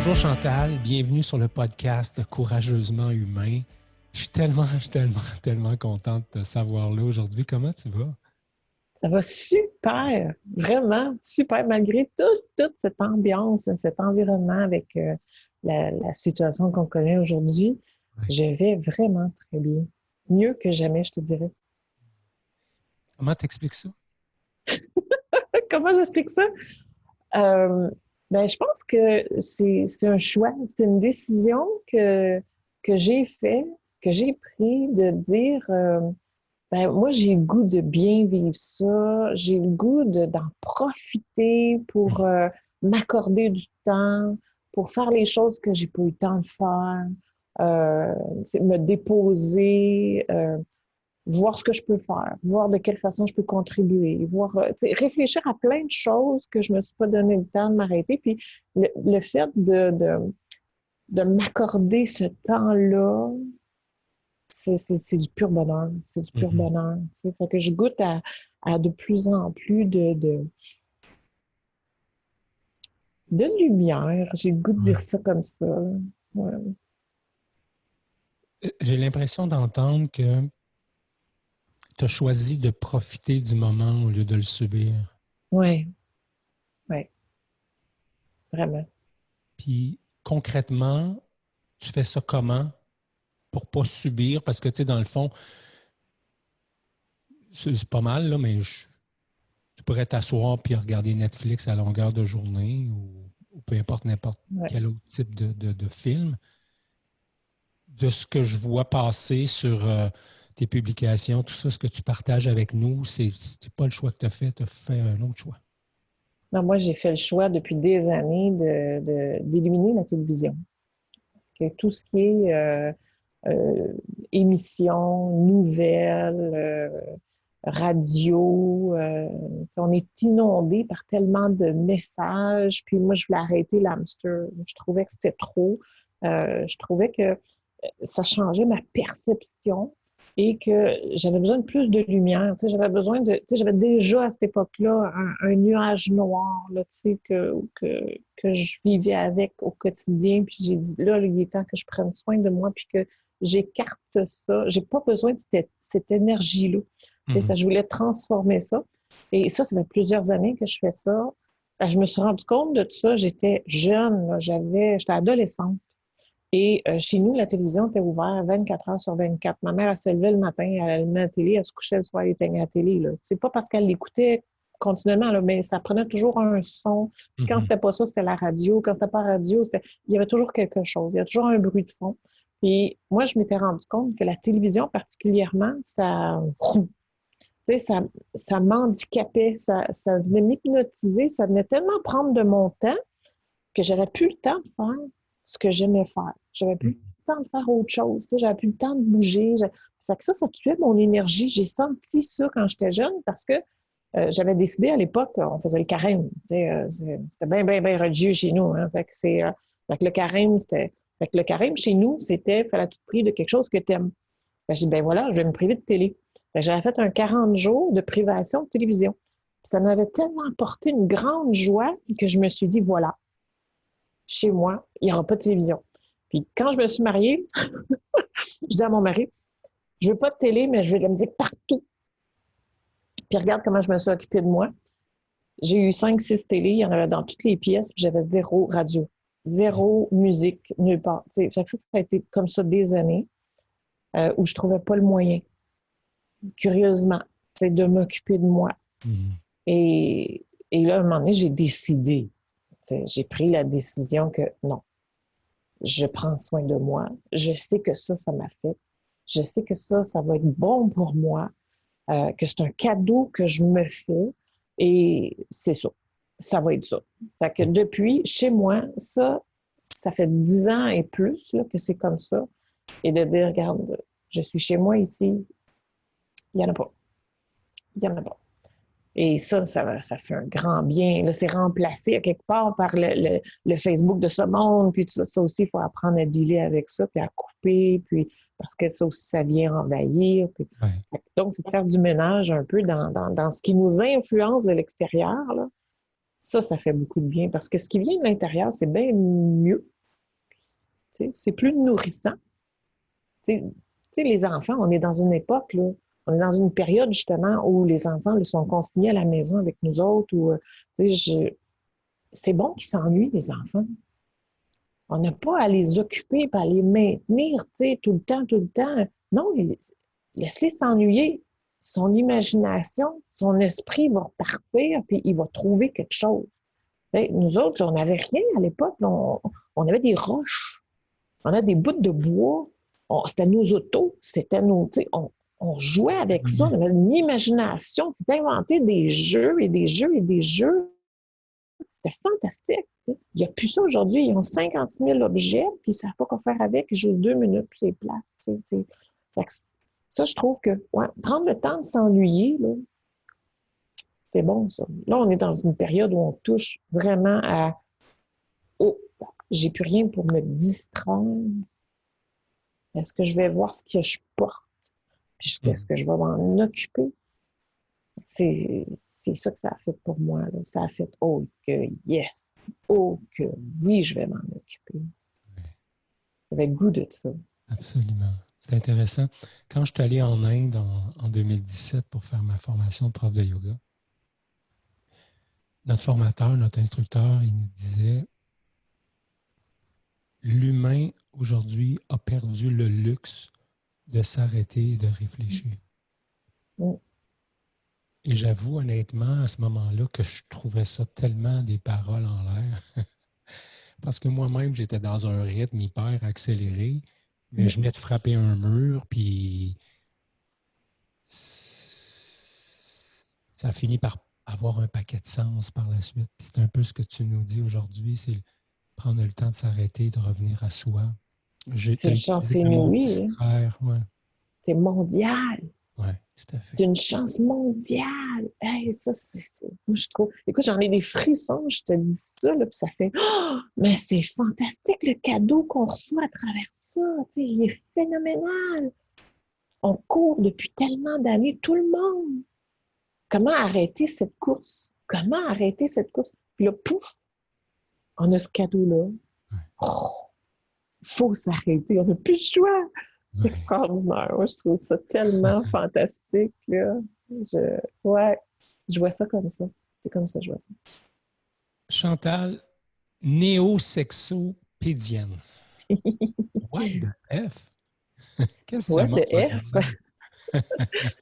Bonjour Chantal, bienvenue sur le podcast Courageusement Humain. Je suis tellement contente de te savoir là aujourd'hui. Comment tu vas? Ça va super, vraiment super, malgré toute cette ambiance, cet environnement avec la situation qu'on connaît aujourd'hui. Ouais. Je vais vraiment très bien. Mieux que jamais, je te dirais. Comment t'expliques ça? Comment j'explique ça? Euh, je pense que c'est un choix, c'est une décision que j'ai fait, que j'ai pris de dire moi, j'ai le goût de bien vivre ça. J'ai le goût d'en profiter pour m'accorder du temps, pour faire les choses que j'ai pas eu le temps de faire, me déposer, voir ce que je peux faire, voir de quelle façon je peux contribuer, voir, réfléchir à plein de choses que je me suis pas donné le temps de m'arrêter. Puis le fait de m'accorder ce temps-là, c'est du pur bonheur. C'est du pur bonheur. Tu sais. Fait que je goûte à de plus en plus de lumière. J'ai le goût de dire Ouais. ça comme ça. Ouais. J'ai l'impression d'entendre que tu as choisi de profiter du moment au lieu de le subir. Ouais. Ouais. Vraiment. Puis concrètement, tu fais ça comment pour pas subir? Parce que tu sais, dans le fond, c'est pas mal, là, mais tu pourrais t'asseoir puis regarder Netflix à longueur de journée ou peu importe n'importe Ouais. quel autre type de film. De ce que je vois passer sur tes publications, tout ça, ce que tu partages avec nous, c'est pas le choix que tu as fait, tu as fait un autre choix. Non, moi, j'ai fait le choix depuis des années d'éliminer la télévision. Que tout ce qui est émissions, nouvelles, radio. On est inondé par tellement de messages. Puis moi, je voulais arrêter l'hamster. Je trouvais que c'était trop. Je trouvais que ça changeait ma perception et que j'avais besoin de plus de lumière. J'avais besoin de. J'avais déjà à cette époque-là un nuage noir là, que je vivais avec au quotidien. Puis j'ai dit là, il est temps que je prenne soin de moi puis que j'écarte ça. J'ai pas besoin de cette énergie-là. Mm-hmm. Je voulais transformer ça. Et ça fait plusieurs années que je fais ça. Je me suis rendu compte de tout ça. J'étais jeune, j'étais adolescente. Et chez nous, la télévision était ouverte 24 heures sur 24. Ma mère, elle se levait le matin, elle allumait la télé, elle se couchait le soir, elle éteignait la télé. C'est pas parce qu'elle l'écoutait continuellement, là, mais ça prenait toujours un son. Puis quand Mm-hmm. c'était pas ça, c'était la radio. Quand c'était pas la radio, il y avait toujours quelque chose. Il y a toujours un bruit de fond. Puis moi, je m'étais rendu compte que la télévision particulièrement, ça m'handicapait, ça venait m'hypnotiser, ça venait tellement prendre de mon temps que j'avais plus le temps de faire ce que j'aimais faire. J'avais plus le temps de faire autre chose. J'avais plus le temps de bouger. Fait que ça tuait mon énergie. J'ai senti ça quand j'étais jeune parce que j'avais décidé à l'époque, on faisait le carême. C'était bien religieux chez nous. Hein. Fait que le carême, Fait que le carême chez nous, c'était faire à tout prix de quelque chose que tu aimes. J'ai dit, voilà, je vais me priver de télé. J'avais fait un 40 jours de privation de télévision. Puis ça m'avait tellement apporté une grande joie que je me suis dit, voilà, chez moi, il n'y aura pas de télévision. Puis quand je me suis mariée, je dis à mon mari, je veux pas de télé, mais je veux de la musique partout. Puis regarde comment je me suis occupée de moi. J'ai eu 5-6 télés, il y en avait dans toutes les pièces, puis j'avais zéro radio, zéro musique, nulle part. Fait que ça a été comme ça des années où je trouvais pas le moyen, curieusement, de m'occuper de moi. Mm-hmm. Et là, à un moment donné, j'ai décidé, j'ai pris la décision que non, je prends soin de moi. Je sais que ça m'a fait. Je sais que ça va être bon pour moi, que c'est un cadeau que je me fais. Et c'est ça. Ça va être ça. Fait que depuis, chez moi, ça fait 10 ans et plus là, que c'est comme ça. Et de dire, regarde, je suis chez moi ici, il n'y en a pas. Il n'y en a pas. Et ça fait un grand bien. Là, c'est remplacé à quelque part par le Facebook de ce monde. Puis ça aussi, il faut apprendre à dealer avec ça, puis à couper, puis parce que ça aussi, ça vient envahir. Puis, Ouais. donc, c'est de faire du ménage un peu dans ce qui nous influence de l'extérieur. Là. Ça fait beaucoup de bien. Parce que ce qui vient de l'intérieur, c'est bien mieux C'est plus nourrissant. Tu sais, les enfants, on est dans une époque, là, on est dans une période justement où les enfants là, sont consignés à la maison avec nous autres. C'est bon qu'ils s'ennuient, les enfants. On n'a pas à les occuper, à les maintenir tout le temps, tout le temps. Non, laisse-les s'ennuyer. Son imagination, son esprit va repartir, puis il va trouver quelque chose. Nous autres, là, on n'avait rien à l'époque. On avait des roches, on avait des bouts de bois. C'était nos autos, c'était nos... On jouait avec ça, on avait une imagination. C'était inventé des jeux et des jeux et des jeux. C'était fantastique. Il n'y a plus ça aujourd'hui. Ils ont 50 000 objets, puis ils ne savent pas quoi faire avec. Ils jouent 2 minutes, puis c'est plat. Ça, je trouve que prendre le temps de s'ennuyer, là, c'est bon, ça. Là, on est dans une période où on touche vraiment à « Oh, j'ai plus rien pour me distraire. Est-ce que je vais voir ce que je porte? Puis est-ce que je vais m'en occuper? » C'est ça que ça a fait pour moi. Là. Ça a fait « Oh, que yes! Oh, que oui, je vais m'en occuper. » J'avais le goût de ça. Absolument. C'est intéressant. Quand je suis allé en Inde en 2017 pour faire ma formation de prof de yoga, notre formateur, notre instructeur, il nous disait « L'humain, aujourd'hui, a perdu le luxe de s'arrêter et de réfléchir. » Et j'avoue honnêtement à ce moment-là que je trouvais ça tellement des paroles en l'air. Parce que moi-même, j'étais dans un rythme hyper accéléré, mais je venais de frapper un mur, puis ça a fini par avoir un paquet de sens par la suite. Puis c'est un peu ce que tu nous dis aujourd'hui, c'est prendre le temps de s'arrêter, de revenir à soi. C'est une chance inouïe. Ouais. C'est mondial. Oui, tout à fait. C'est une chance mondiale. Hey, ça, moi, je trouve... Écoute, j'en ai des frissons, je te dis ça, là, puis ça fait « Oh, mais c'est fantastique le cadeau qu'on reçoit à travers ça. Tu sais, il est phénoménal. » On court depuis tellement d'années, tout le monde. Comment arrêter cette course? Comment arrêter cette course? Puis là, pouf, on a ce cadeau-là. Ouais. Oh, il faut s'arrêter, on n'a plus le choix. C'est extraordinaire. Moi, je trouve ça tellement fantastique. Là. Je vois ça comme ça. C'est comme ça que je vois ça. Chantal, néo-sexopédienne. What the F? Qu'est-ce que What the F?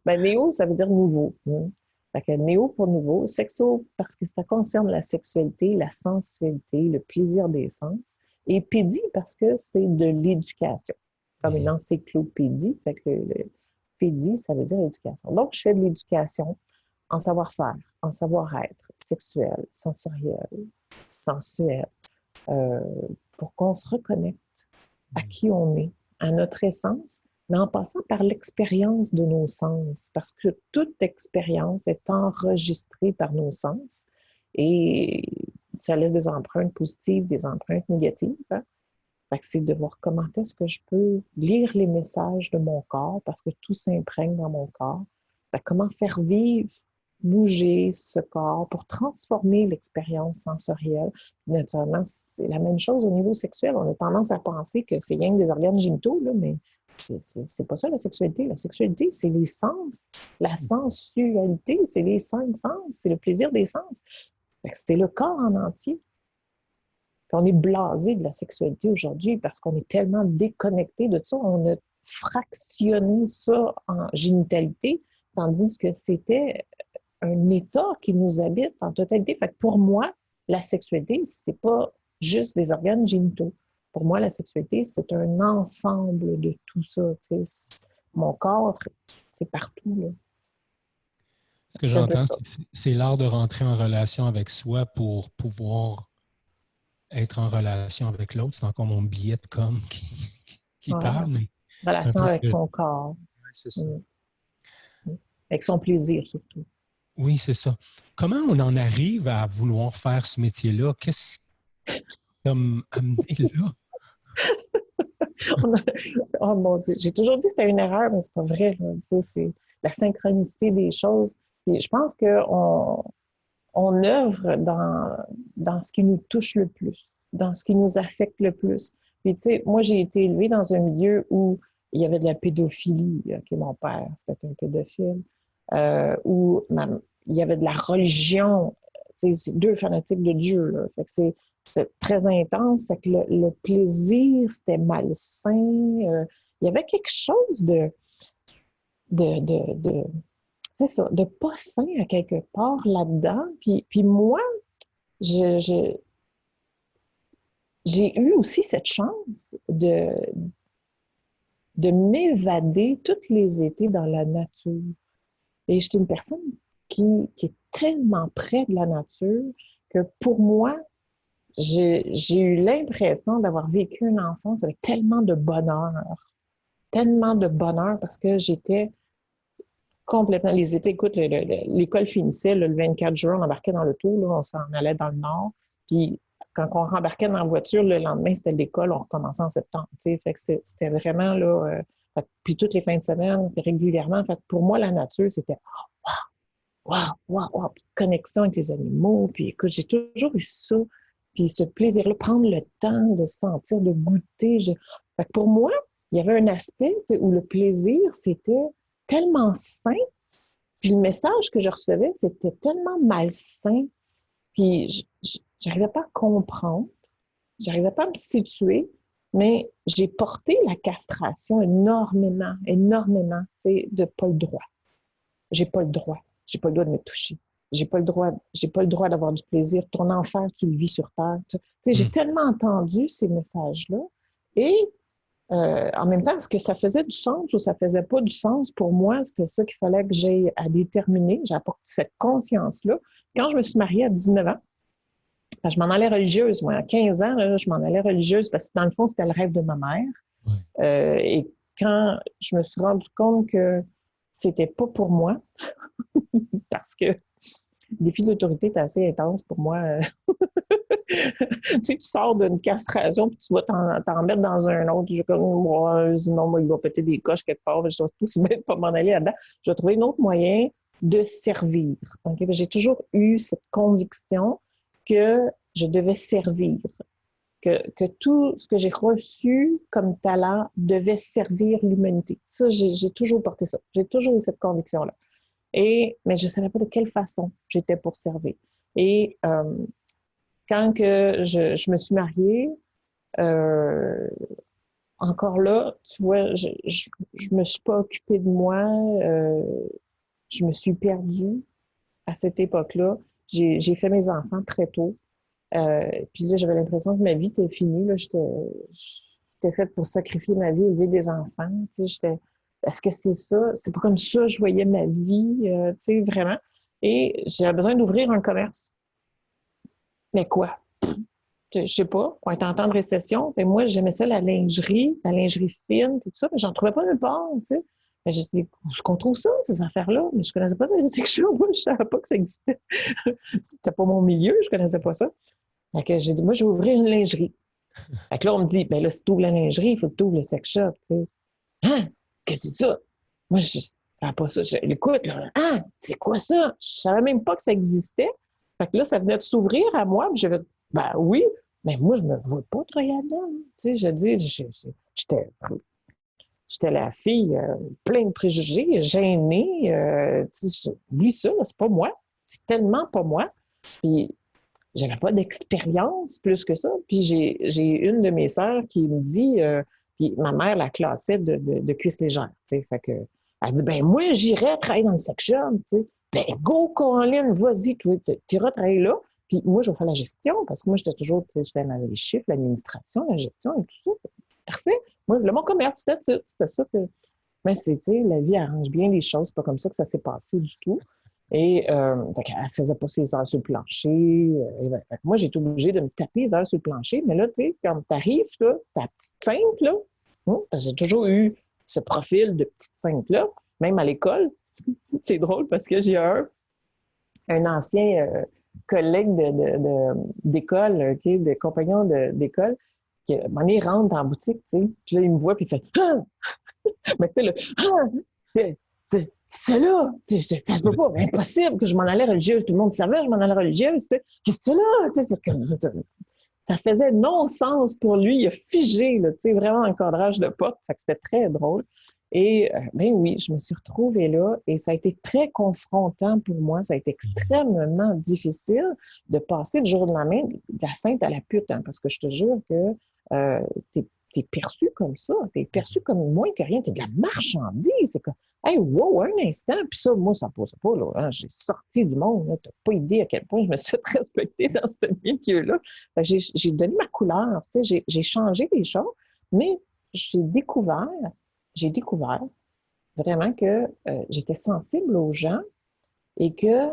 Ben, néo, ça veut dire nouveau. Fait que néo pour nouveau, sexo parce que ça concerne la sexualité, la sensualité, le plaisir des sens. Et pédi parce que c'est de l'éducation. Comme une encyclopédie. Fait que le pédi, ça veut dire éducation. Donc, je fais de l'éducation en savoir-faire, en savoir-être, sexuel, sensoriel, sensuel, pour qu'on se reconnecte à qui on est, à notre essence, mais en passant par l'expérience de nos sens, parce que toute expérience est enregistrée par nos sens et ça laisse des empreintes positives, des empreintes négatives. Hein? Fait que c'est de voir comment est-ce que je peux lire les messages de mon corps, parce que tout s'imprègne dans mon corps. Fait que comment faire vivre, bouger ce corps pour transformer l'expérience sensorielle. Naturellement, c'est la même chose au niveau sexuel. On a tendance à penser que c'est rien que des organes génitaux, là, mais c'est pas ça la sexualité. La sexualité, c'est les sens. La sensualité, c'est les 5 sens. C'est le plaisir des sens. Fait que c'est le corps en entier. On est blasé de la sexualité aujourd'hui parce qu'on est tellement déconnecté de ça. On a fractionné ça en génitalité, tandis que c'était un état qui nous habite en totalité. Fait que pour moi, la sexualité, c'est pas juste des organes génitaux. Pour moi, la sexualité, c'est un ensemble de tout ça. Mon corps, c'est partout. Là. Ce que j'entends, c'est l'art de rentrer en relation avec soi pour pouvoir être en relation avec l'autre. C'est encore mon billet de com qui parle. Mais relation avec son corps. Oui, c'est ça. Avec son plaisir, surtout. Oui, c'est ça. Comment on en arrive à vouloir faire ce métier-là? Qu'est-ce qui t'a amené là? Oh mon Dieu, j'ai toujours dit que c'était une erreur, mais c'est pas vrai. C'est la synchronicité des choses. Et je pense qu'on œuvre dans ce qui nous touche le plus, dans ce qui nous affecte le plus. Puis, tu sais, moi, j'ai été élevée dans un milieu où il y avait de la pédophilie. OK, mon père, c'était un pédophile. Où il y avait de la religion. Tu sais, c'est deux fanatiques de Dieu, là. Fait que c'est très intense. C'est que le plaisir, c'était malsain. Il y avait quelque chose de c'est ça, de pas sain à quelque part là-dedans. Puis moi, je, j'ai eu aussi cette chance de m'évader tous les étés dans la nature. Et je suis une personne qui est tellement près de la nature que pour moi, j'ai eu l'impression d'avoir vécu une enfance avec tellement de bonheur parce que j'étais complètement. Les étés, écoute, l'école finissait le 24 juin, on embarquait dans l'auto, là, on s'en allait dans le nord. Puis quand on rembarquait dans la voiture, le lendemain, c'était l'école, on recommençait en septembre. Tu sais, fait que c'était vraiment là. Puis toutes les fins de semaine, régulièrement. Fait que pour moi, la nature, c'était waouh, waouh, waouh. Puis connexion avec les animaux. Puis écoute, j'ai toujours eu ça. Puis ce plaisir-là, prendre le temps de sentir, de goûter. Fait que pour moi, il y avait un aspect où le plaisir, c'était tellement sain. Puis le message que je recevais, c'était tellement malsain. Puis j'arrivais pas à comprendre. J'arrivais pas à me situer. Mais j'ai porté la castration énormément, énormément, tu sais, de pas le droit. J'ai pas le droit. J'ai pas le droit de me toucher. J'ai pas le droit d'avoir du plaisir. Ton enfer, tu le vis sur terre. Tu sais, j'ai tellement entendu ces messages-là. Et en même temps, est-ce que ça faisait du sens ou ça faisait pas du sens? Pour moi, c'était ça qu'il fallait que j'aie à déterminer. J'apporte cette conscience-là. Quand je me suis mariée à 19 ans, je m'en allais religieuse. Moi, à 15 ans, là, je m'en allais religieuse parce que dans le fond, c'était le rêve de ma mère. Ouais. Et quand je me suis rendu compte que c'était pas pour moi, parce que le défi d'autorité est assez intense pour moi. Tu sais, tu sors d'une castration puis tu vas t'en mettre dans un autre. J'ai comme, moi, sinon, moi, il va péter des coches quelque part. Je ne sais pas si bien de pas m'en aller là-dedans. Je vais trouver un autre moyen de servir. Okay? J'ai toujours eu cette conviction que je devais servir, que tout ce que j'ai reçu comme talent devait servir l'humanité. Ça, j'ai toujours porté ça. J'ai toujours eu cette conviction-là. Mais je ne savais pas de quelle façon j'étais pour servir. Et quand que je me suis mariée, encore là, tu vois, je me suis pas occupée de moi, je me suis perdue à cette époque-là. J'ai fait mes enfants très tôt. Puis là, j'avais l'impression que ma vie était finie. Là, j'étais faite pour sacrifier ma vie, élever des enfants. Tu sais, est-ce que c'est ça? C'est pas comme ça que je voyais ma vie, tu sais, vraiment. Et j'avais besoin d'ouvrir un commerce. Mais quoi? Je sais pas, on est en temps de récession. Mais moi, j'aimais ça, la lingerie fine, tout ça, mais j'en trouvais pas nulle part, tu sais. Mais je dis, est-ce qu'on trouve ça, ces affaires-là? Mais je connaissais pas ça, c'est que je savais pas que ça existait. C'était pas mon milieu, je connaissais pas ça. Fait que j'ai dit, moi, je vais ouvrir une lingerie. Fait que là, on me dit, ben là, si tu ouvres la lingerie, il faut que tu ouvres le sex shop, tu sais. Hein? Qu'est-ce que c'est ça? Moi, je savais pas ça. Écoute, là, hein? C'est quoi ça? Je savais même pas que ça existait. Fait que là, ça venait de s'ouvrir à moi, puis j'avais, ben oui, mais moi, je me vois pas travailler là-dedans. Tu sais, je dis, j'étais la fille pleine de préjugés, gênée. Tu sais, oublie ça, là, c'est pas moi. C'est tellement pas moi. Puis, j'avais pas d'expérience plus que ça. Puis j'ai une de mes sœurs qui me dit, puis ma mère la classait de cuisses légères. Fait que, elle dit, ben moi, j'irais travailler dans le sex shop. T'sais. Ben go, Colin, vas-y, tu iras travailler là. Puis moi, je vais faire la gestion parce que moi, j'étais toujours, je fais les chiffres, l'administration, la gestion et tout ça. Parfait. Moi, mon commerce, c'était ça que. Mais c'est, tu sais, la vie arrange bien les choses. C'est pas comme ça que ça s'est passé du tout. Et elle faisait pas ses heures sur le plancher. Moi, j'ai été obligée de me taper les heures sur le plancher. Mais là, tu sais, quand tu arrives, là, ta petite simple, là, j'ai toujours eu ce profil de petite simple-là, même à l'école. C'est drôle parce que j'ai un ancien collègue d'école, okay, de compagnon d'école, qui, à un moment donné, rentre dans la boutique, tu sais, puis là, il me voit, puis il fait « Ah! » Mais tu sais, le « Ah! » C'est là, ça se peut pas, impossible que je m'en allais religieuse. Tout le monde savait que je m'en allais religieuse. Qu'est-ce que c'est là? Ça ça faisait non-sens pour lui. Il a figé, là, tu sais, vraiment un cadrage de porte. Fait que c'était très drôle. Et ben oui, je me suis retrouvée là et ça a été très confrontant pour moi. Ça a été extrêmement difficile de passer du jour de la main de la sainte à la pute, hein, parce que je te jure que t'es perçu comme ça. T'es perçu comme moins que rien. T'es de la marchandise. C'est comme, hey, wow, un instant. Puis ça, moi, ça passe pas, là. Hein. J'ai sorti du monde, là. T'as pas idée à quel point je me suis fait respecter dans ce milieu-là. Fait que j'ai donné ma couleur, tu sais, j'ai changé les choses, mais j'ai découvert vraiment que j'étais sensible aux gens et que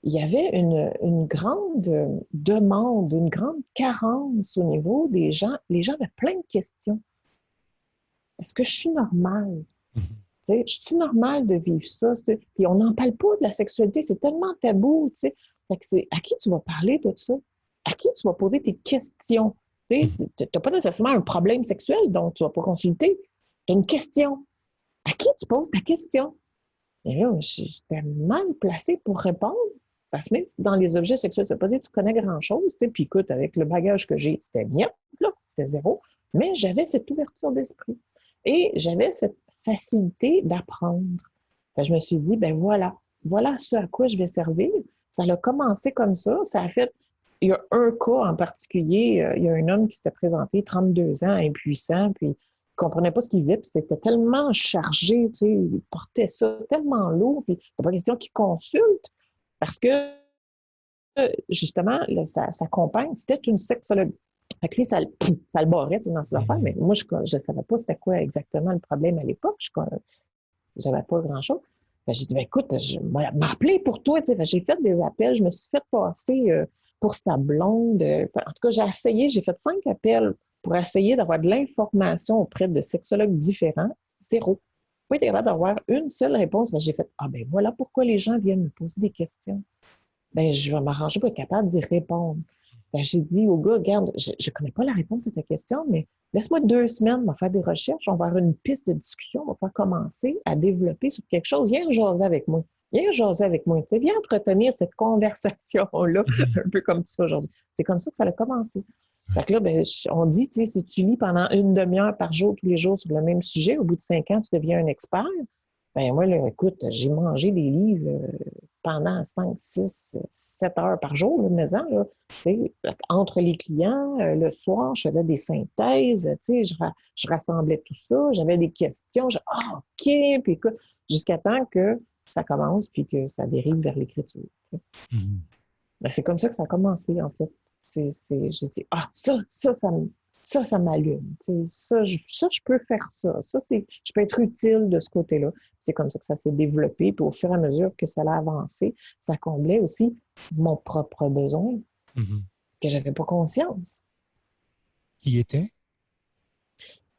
il y avait une grande demande, une grande carence au niveau des gens. Les gens avaient plein de questions. Est-ce que je suis normale? Tu sais, je suis normale de vivre ça? Puis on n'en parle pas de la sexualité, c'est tellement tabou. Tu sais. Fait que c'est à qui tu vas parler de ça? À qui tu vas poser tes questions? Tu n'as pas nécessairement un problème sexuel, donc tu ne vas pas consulter. Tu as une question. À qui tu poses ta question? Et là, j'étais mal placée pour répondre. Parce que même dans les objets sexuels, ça ne veut pas dire que tu connais grand-chose. Puis écoute, avec le bagage que j'ai, c'était bien, là, c'était zéro. Mais j'avais cette ouverture d'esprit. Et j'avais cette facilité d'apprendre. Je me suis dit, ben voilà ce à quoi je vais servir. Ça a commencé comme ça. Ça a fait. Il y a un cas en particulier, il y a un homme qui s'était présenté 32 ans, impuissant, puis il ne comprenait pas ce qu'il vivait, puis c'était tellement chargé, tu sais, il portait ça tellement lourd, puis il n'y a pas question qu'il consulte, parce que, justement, sa compagne, c'était une sexologue. Fait que lui, ça le barrait dans ses affaires, mais moi, je ne savais pas c'était quoi exactement le problème à l'époque. Je n'avais pas grand-chose. J'ai dit, ben, écoute, je m'appeler pour toi. J'ai fait des appels, je me suis fait passer pour sa blonde. En tout cas, j'ai fait 5 appels pour essayer d'avoir de l'information auprès de sexologues différents. Zéro. Pas été capable d'avoir une seule réponse. J'ai fait, ah ben voilà pourquoi les gens viennent me poser des questions. Ben, je vais m'arranger pour être capable d'y répondre. Ben, j'ai dit au gars, regarde, je ne connais pas la réponse à ta question, mais laisse-moi 2 semaines, on va faire des recherches, on va avoir une piste de discussion, on va pas commencer à développer sur quelque chose. Viens jaser avec moi. Viens jaser avec moi. Viens entretenir cette conversation-là, un peu comme tu fais aujourd'hui. C'est comme ça que ça a commencé. Fait que là, ben, on dit, tu sais, si tu lis pendant une demi-heure par jour, tous les jours, sur le même sujet, au bout de 5 ans, tu deviens un expert. Ben moi, là, écoute, j'ai mangé des livres pendant 5, 6, 7 heures par jour, là, maison, là, entre les clients, le soir, je faisais des synthèses, je rassemblais tout ça, j'avais des questions, OK, puis écoute, jusqu'à temps que ça commence, puis que ça dérive vers l'écriture. Ben, c'est comme ça que ça a commencé, en fait. J'ai dit, ça m'allume. Ça, je peux faire ça. Je peux être utile de ce côté-là. C'est comme ça que ça s'est développé. Puis au fur et à mesure que ça a avancé, ça comblait aussi mon propre besoin que j'avais pas conscience. Qui était?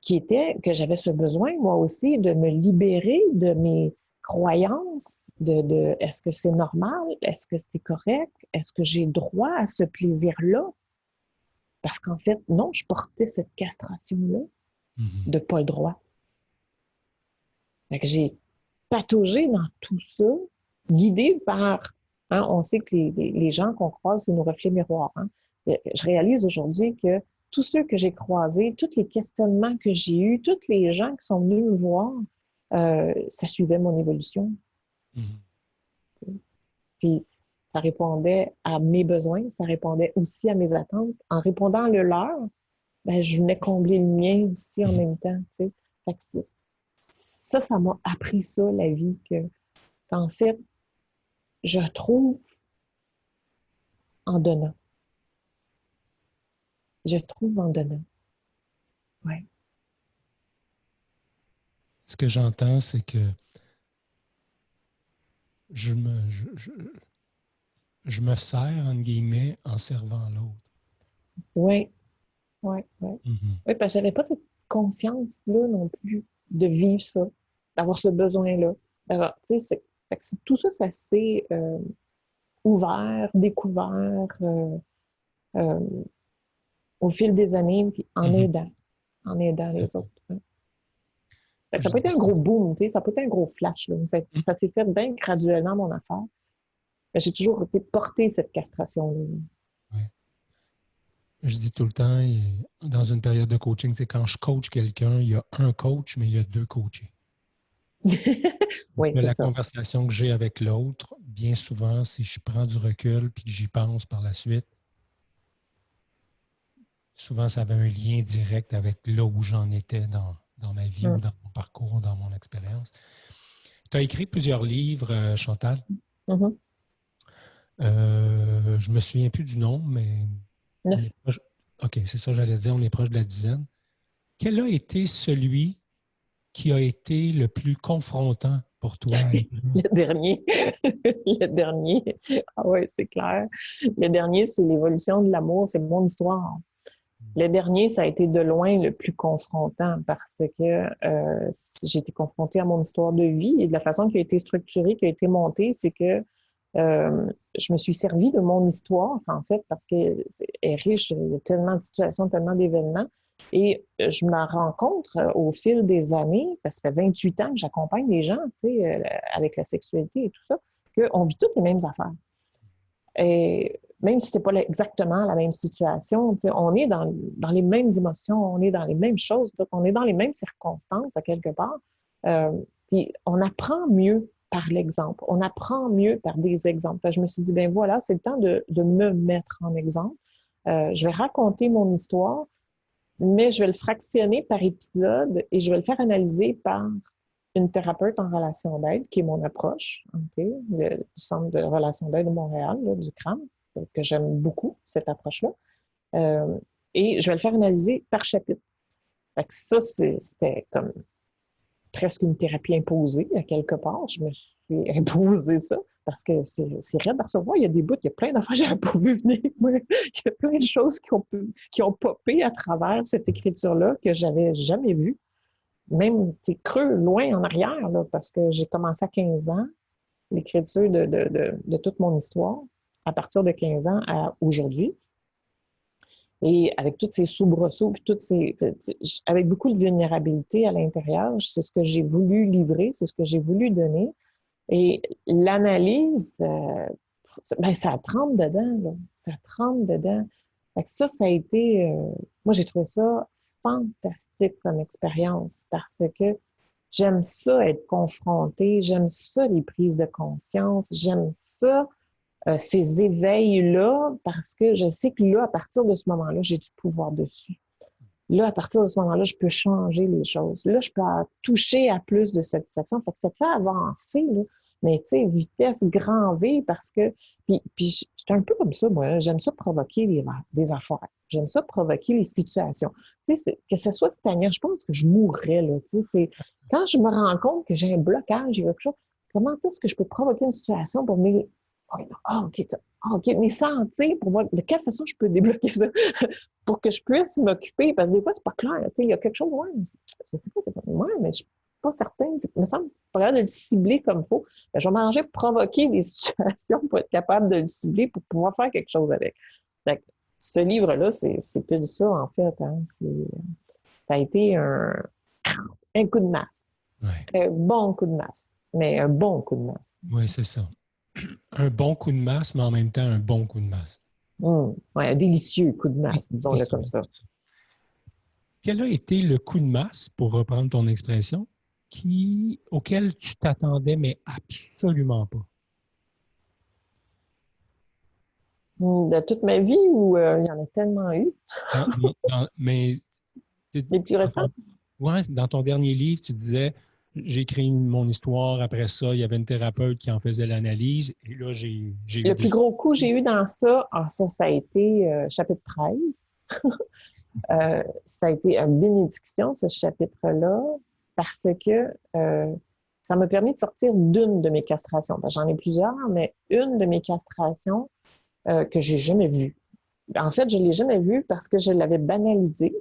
Qui était que j'avais ce besoin, moi aussi, de me libérer de mes croyances, de est-ce que c'est normal? Est-ce que c'est correct? Est-ce que j'ai droit à ce plaisir-là? Parce qu'en fait, non, je portais cette castration-là de pas le droit. Fait que j'ai pataugé dans tout ça, guidée par, hein, on sait que les gens qu'on croise, c'est nos reflets miroirs. Hein. Je réalise aujourd'hui que tous ceux que j'ai croisés, tous les questionnements que j'ai eus, tous les gens qui sont venus me voir, ça suivait mon évolution. Puis ça répondait à mes besoins, ça répondait aussi à mes attentes. En répondant le leur, ben, je venais combler le mien aussi en même temps. Fait que ça m'a appris ça, la vie, qu'en fait, je trouve en donnant. Je trouve en donnant. Ouais. Ce que j'entends, c'est que je me sers, entre guillemets, en servant l'autre. Oui, oui, oui. Oui, parce que je n'avais pas cette conscience-là non plus de vivre ça, d'avoir ce besoin-là. Tout ça, ça s'est ouvert, découvert au fil des années, puis en aidant les autres. Hein. Ça n'a pas été un gros boom, ça n'a pas été un gros flash. Là. Ça s'est fait bien graduellement, mon affaire. Mais j'ai toujours été porté cette castration-là. Ouais. Je dis tout le temps, dans une période de coaching, c'est quand je coach quelqu'un, il y a un coach, mais il y a deux coachés. Parce Oui, que c'est la ça. conversation que j'ai avec l'autre, bien souvent, si je prends du recul puis que j'y pense par la suite, souvent, ça avait un lien direct avec là où j'en étais dans ma vie ou Mm. dans mon parcours, dans mon expérience. Tu as écrit plusieurs livres, Chantal. Mhm. Je me souviens plus du nom, mais on est 9. proche. OK, c'est ça, j'allais dire, on est proche de la dizaine. Quel a été celui qui a été le plus confrontant pour toi à écrire? Le dernier. Le dernier. Ah oui, c'est clair. Le dernier, c'est l'évolution de l'amour, c'est mon histoire. Le dernier, ça a été de loin le plus confrontant parce que j'ai été confrontée à mon histoire de vie et de la façon qui a été structurée, qui a été montée, c'est que je me suis servi de mon histoire, en fait, parce qu'elle est riche, il y a tellement de situations, tellement d'événements. Et je me rends compte au fil des années, parce que ça fait 28 ans que j'accompagne les gens, tu sais, avec la sexualité et tout ça, qu'on vit toutes les mêmes affaires. Et même si c'est pas exactement la même situation, tu sais, on est dans les mêmes émotions, on est dans les mêmes choses, donc on est dans les mêmes circonstances à quelque part. Euh, Puis on apprend mieux par l'exemple, on apprend mieux par des exemples. Fait que je me suis dit, ben voilà, c'est le temps de me mettre en exemple. Je vais raconter mon histoire, mais je vais le fractionner par épisode et je vais le faire analyser par une thérapeute en relation d'aide, qui est mon approche, okay, du Centre de relation d'aide de Montréal, là, du CRAM, que j'aime beaucoup, cette approche-là. Euh, et je vais le faire analyser par chapitre. Fait que ça, c'était comme presque une thérapie imposée, à quelque part. Je me suis imposé ça parce que c'est raide à recevoir. Il y a des bouts, il y a plein d'affaires que j'avais pas vu venir. Il y a plein de choses qui ont popé à travers cette écriture-là que j'avais jamais vues. Même, t'es creux, loin en arrière, là, parce que j'ai commencé à 15 ans, l'écriture de toute mon histoire, à partir de 15 ans à aujourd'hui. Et avec tous ces soubresauts, puis avec beaucoup de vulnérabilité à l'intérieur, c'est ce que j'ai voulu livrer, c'est ce que j'ai voulu donner. Et l'analyse, ben, ça trempe dedans, là. Ça trempe dedans. Fait que ça a été, moi, j'ai trouvé ça fantastique comme expérience parce que j'aime ça être confrontée, j'aime ça les prises de conscience, j'aime ça ces éveils-là parce que je sais que là, à partir de ce moment-là, j'ai du pouvoir dessus. Là, à partir de ce moment-là, je peux changer les choses. Là, je peux toucher à plus de satisfaction. Fait que ça te fait avancer, là. Mais tu sais, vitesse grand V parce que... Puis je suis un peu comme ça, moi. J'aime ça provoquer des affaires. J'aime ça provoquer les situations. Tu sais, que ce soit stagnant, je pense que je mourrais, là. Tu sais, c'est... Quand je me rends compte que j'ai un blocage, il y a quelque chose, comment est-ce que je peux provoquer une situation pour me... Ah, OK, mais sentir pour voir de quelle façon je peux débloquer ça pour que je puisse m'occuper, parce que des fois, c'est pas clair. Tu sais, il y a quelque chose, ouais, je sais pas, c'est pas moi, mais je suis pas certaine. Il me semble pas capable de le cibler comme il faut. Ben, je vais manger provoquer des situations pour être capable de le cibler pour pouvoir faire quelque chose avec. Fait que ce livre-là, c'est plus de ça, en fait. Hein. Ça a été un coup de masse. Ouais. Un bon coup de masse. Mais un bon coup de masse. Oui, c'est ça. Un bon coup de masse, mais en même temps, un bon coup de masse. Ouais, un délicieux coup de Oui, masse, c'est disons-le ça. comme ça. Quel a été le coup de masse, pour reprendre ton expression, auquel tu t'attendais, mais absolument pas? De toute ma vie où il y en a tellement eu. Mais Les plus dans récents. ton, ouais, dans ton dernier livre, tu disais, j'ai écrit mon histoire, après ça, il y avait une thérapeute qui en faisait l'analyse, et là, j'ai eu Le plus des... gros coup que j'ai eu dans ça, ça a été chapitre 13. Ça a été une bénédiction, ce chapitre-là, parce que ça m'a permis de sortir d'une de mes castrations. J'en ai plusieurs, mais une de mes castrations que j'ai jamais vue. En fait, je l'ai jamais vue parce que je l'avais banalisée.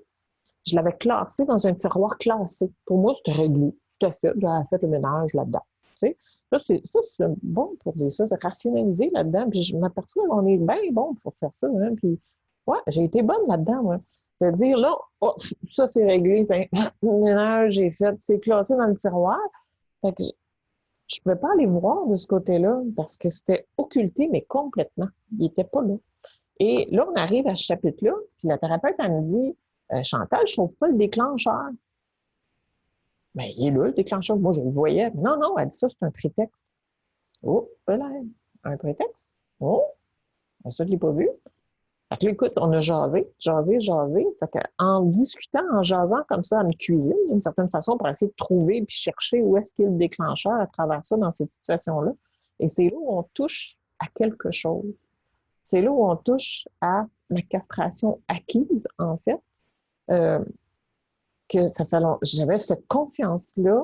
Je l'avais classée dans un tiroir classé. Pour moi, c'était réglé. Tout à fait. J'avais fait le ménage là-dedans. Tu sais? C'est bon pour dire ça, de rationaliser là-dedans. Puis je m'aperçois qu'on est bien bon pour faire ça. Hein? Puis, ouais, j'ai été bonne là-dedans, moi. De dire, là, oh, ça, c'est réglé. Le ménage, j'ai fait, c'est classé dans le tiroir. Fait que je ne pouvais pas aller voir de ce côté-là parce que c'était occulté, mais complètement. Il n'était pas là. Et là, on arrive à ce chapitre-là, puis la thérapeute, elle me dit, Chantal, je trouve pas le déclencheur. Ben, il est là, le déclencheur. Moi, je le voyais. Non, non, elle dit ça, c'est un prétexte. Oh, là, un prétexte? Oh, ça, je l'ai pas vu. Fait que là, écoute, on a jasé, jasé, jasé. Fait que, en discutant, en jasant comme ça, elle me cuisine d'une certaine façon pour essayer de trouver puis chercher où est-ce qu'il y a le déclencheur à travers ça dans cette situation-là. Et c'est là où on touche à quelque chose. C'est là où on touche à la castration acquise, en fait, euh, que ça fait longtemps. J'avais cette conscience-là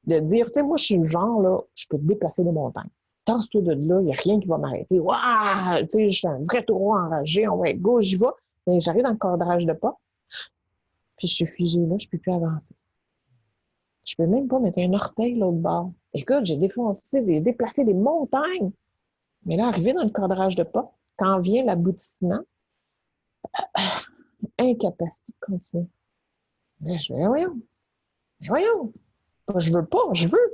de dire, tu sais, moi, je suis le genre, là, je peux te déplacer des montagnes. Tasse-toi de là, il n'y a rien qui va m'arrêter. Waouh! Tu sais, je suis un vrai taureau enragé, on va être gauche, j'y vais. Mais j'arrive dans le cadrage de pas, puis je suis figée là, je ne peux plus avancer. Je ne peux même pas mettre un orteil l'autre bord. Écoute, j'ai déplacé des montagnes. Mais là, arrivé dans le cadrage de pas, quand vient l'aboutissement, incapacité de continuer. Là, je vais, voyons. Je veux pas, je veux.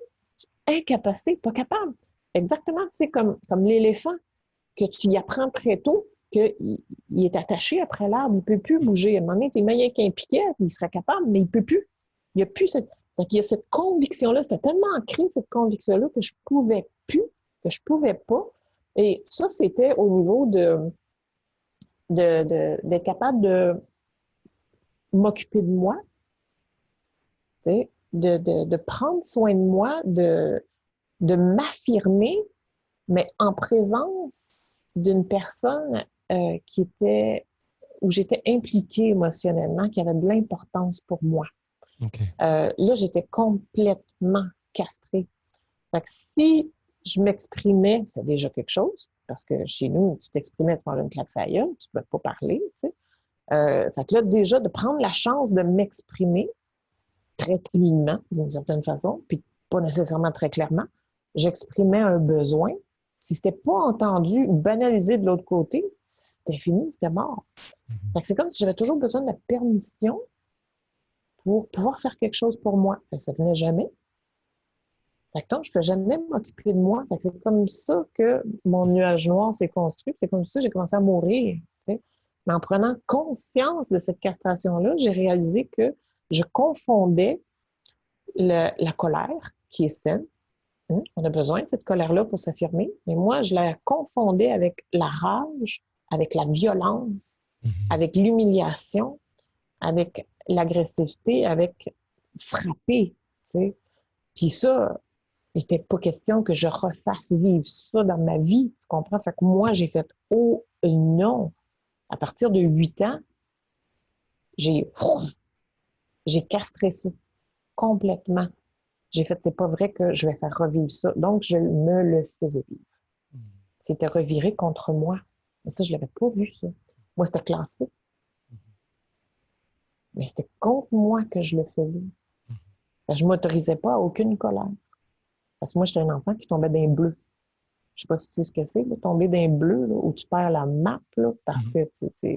Incapacité, pas capable. Exactement, c'est comme l'éléphant que tu y apprends très tôt qu'il est attaché après l'arbre, il ne peut plus bouger. À un moment donné, tu mets qu'un piquet, il serait capable, mais il ne peut plus. Il n'y a plus cette. Donc, il y a cette conviction-là, c'était tellement ancré, cette conviction-là, que je ne pouvais plus, que je ne pouvais pas. Et ça, c'était au niveau d'être capable de m'occuper de moi, de prendre soin de moi, de m'affirmer, mais en présence d'une personne qui était, où j'étais impliquée émotionnellement, qui avait de l'importance pour moi. Okay. Là, j'étais complètement castrée. Fait que si je m'exprimais, c'est déjà quelque chose, parce que chez nous, tu t'exprimais devant une claque à la gueule, tu ne peux pas parler, tu sais. Fait que là, déjà, de prendre la chance de m'exprimer très timidement, d'une certaine façon, puis pas nécessairement très clairement, j'exprimais un besoin. Si c'était pas entendu ou banalisé de l'autre côté, c'était fini, c'était mort. Fait que c'est comme si j'avais toujours besoin de la permission pour pouvoir faire quelque chose pour moi. Fait que ça venait jamais. Fait que donc, je ne peux jamais m'occuper de moi. Fait que c'est comme ça que mon nuage noir s'est construit. C'est comme ça que j'ai commencé à mourir. T'sais. Mais en prenant conscience de cette castration-là, j'ai réalisé que je confondais la colère, qui est saine. On a besoin de cette colère-là pour s'affirmer. Mais moi, je la confondais avec la rage, avec la violence, avec l'humiliation, avec l'agressivité, avec frapper. T'sais. Puis ça, il n'était pas question que je refasse vivre ça dans ma vie. Tu comprends? Fait que moi, j'ai fait « Oh non! » À partir de 8 ans, j'ai castré ça complètement. J'ai fait, c'est pas vrai que je vais faire revivre ça. Donc, je me le faisais vivre. C'était reviré contre moi. Mais ça, je l'avais pas vu, ça. Moi, c'était classé. Mais c'était contre moi que je le faisais. Je ne m'autorisais pas à aucune colère. Parce que moi, j'étais un enfant qui tombait d'un bleu. Je ne sais pas si tu sais ce que c'est, de tomber d'un bleu, là, où tu perds la map, là, parce que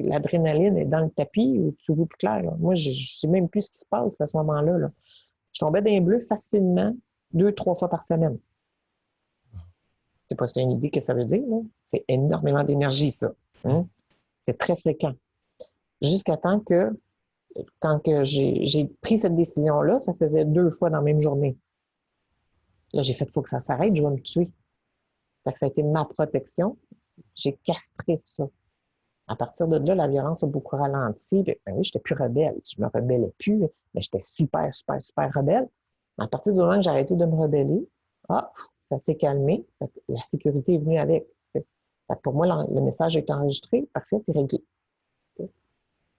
l'adrénaline est dans le tapis, où tu vois plus clair. Là. Moi, je ne sais même plus ce qui se passe à ce moment-là. Là. Je tombais d'un bleu facilement 2-3 fois par semaine. Je ne sais pas si tu as une idée que ça veut dire. Là. C'est énormément d'énergie, ça. Hein? C'est très fréquent. Jusqu'à temps que, quand que j'ai pris cette décision-là, ça faisait 2 fois dans la même journée. Là, j'ai fait, il faut que ça s'arrête, je vais me tuer. Fait que ça a été ma protection. J'ai castré ça. À partir de là, la violence a beaucoup ralenti. Ben oui, j'étais plus rebelle. Je me rebellais plus, mais j'étais super, super, super rebelle. À partir du moment que j'ai arrêté de me rebeller, ça s'est calmé. La sécurité est venue avec. Fait que pour moi, le message est enregistré. Parfait, c'est réglé. Mais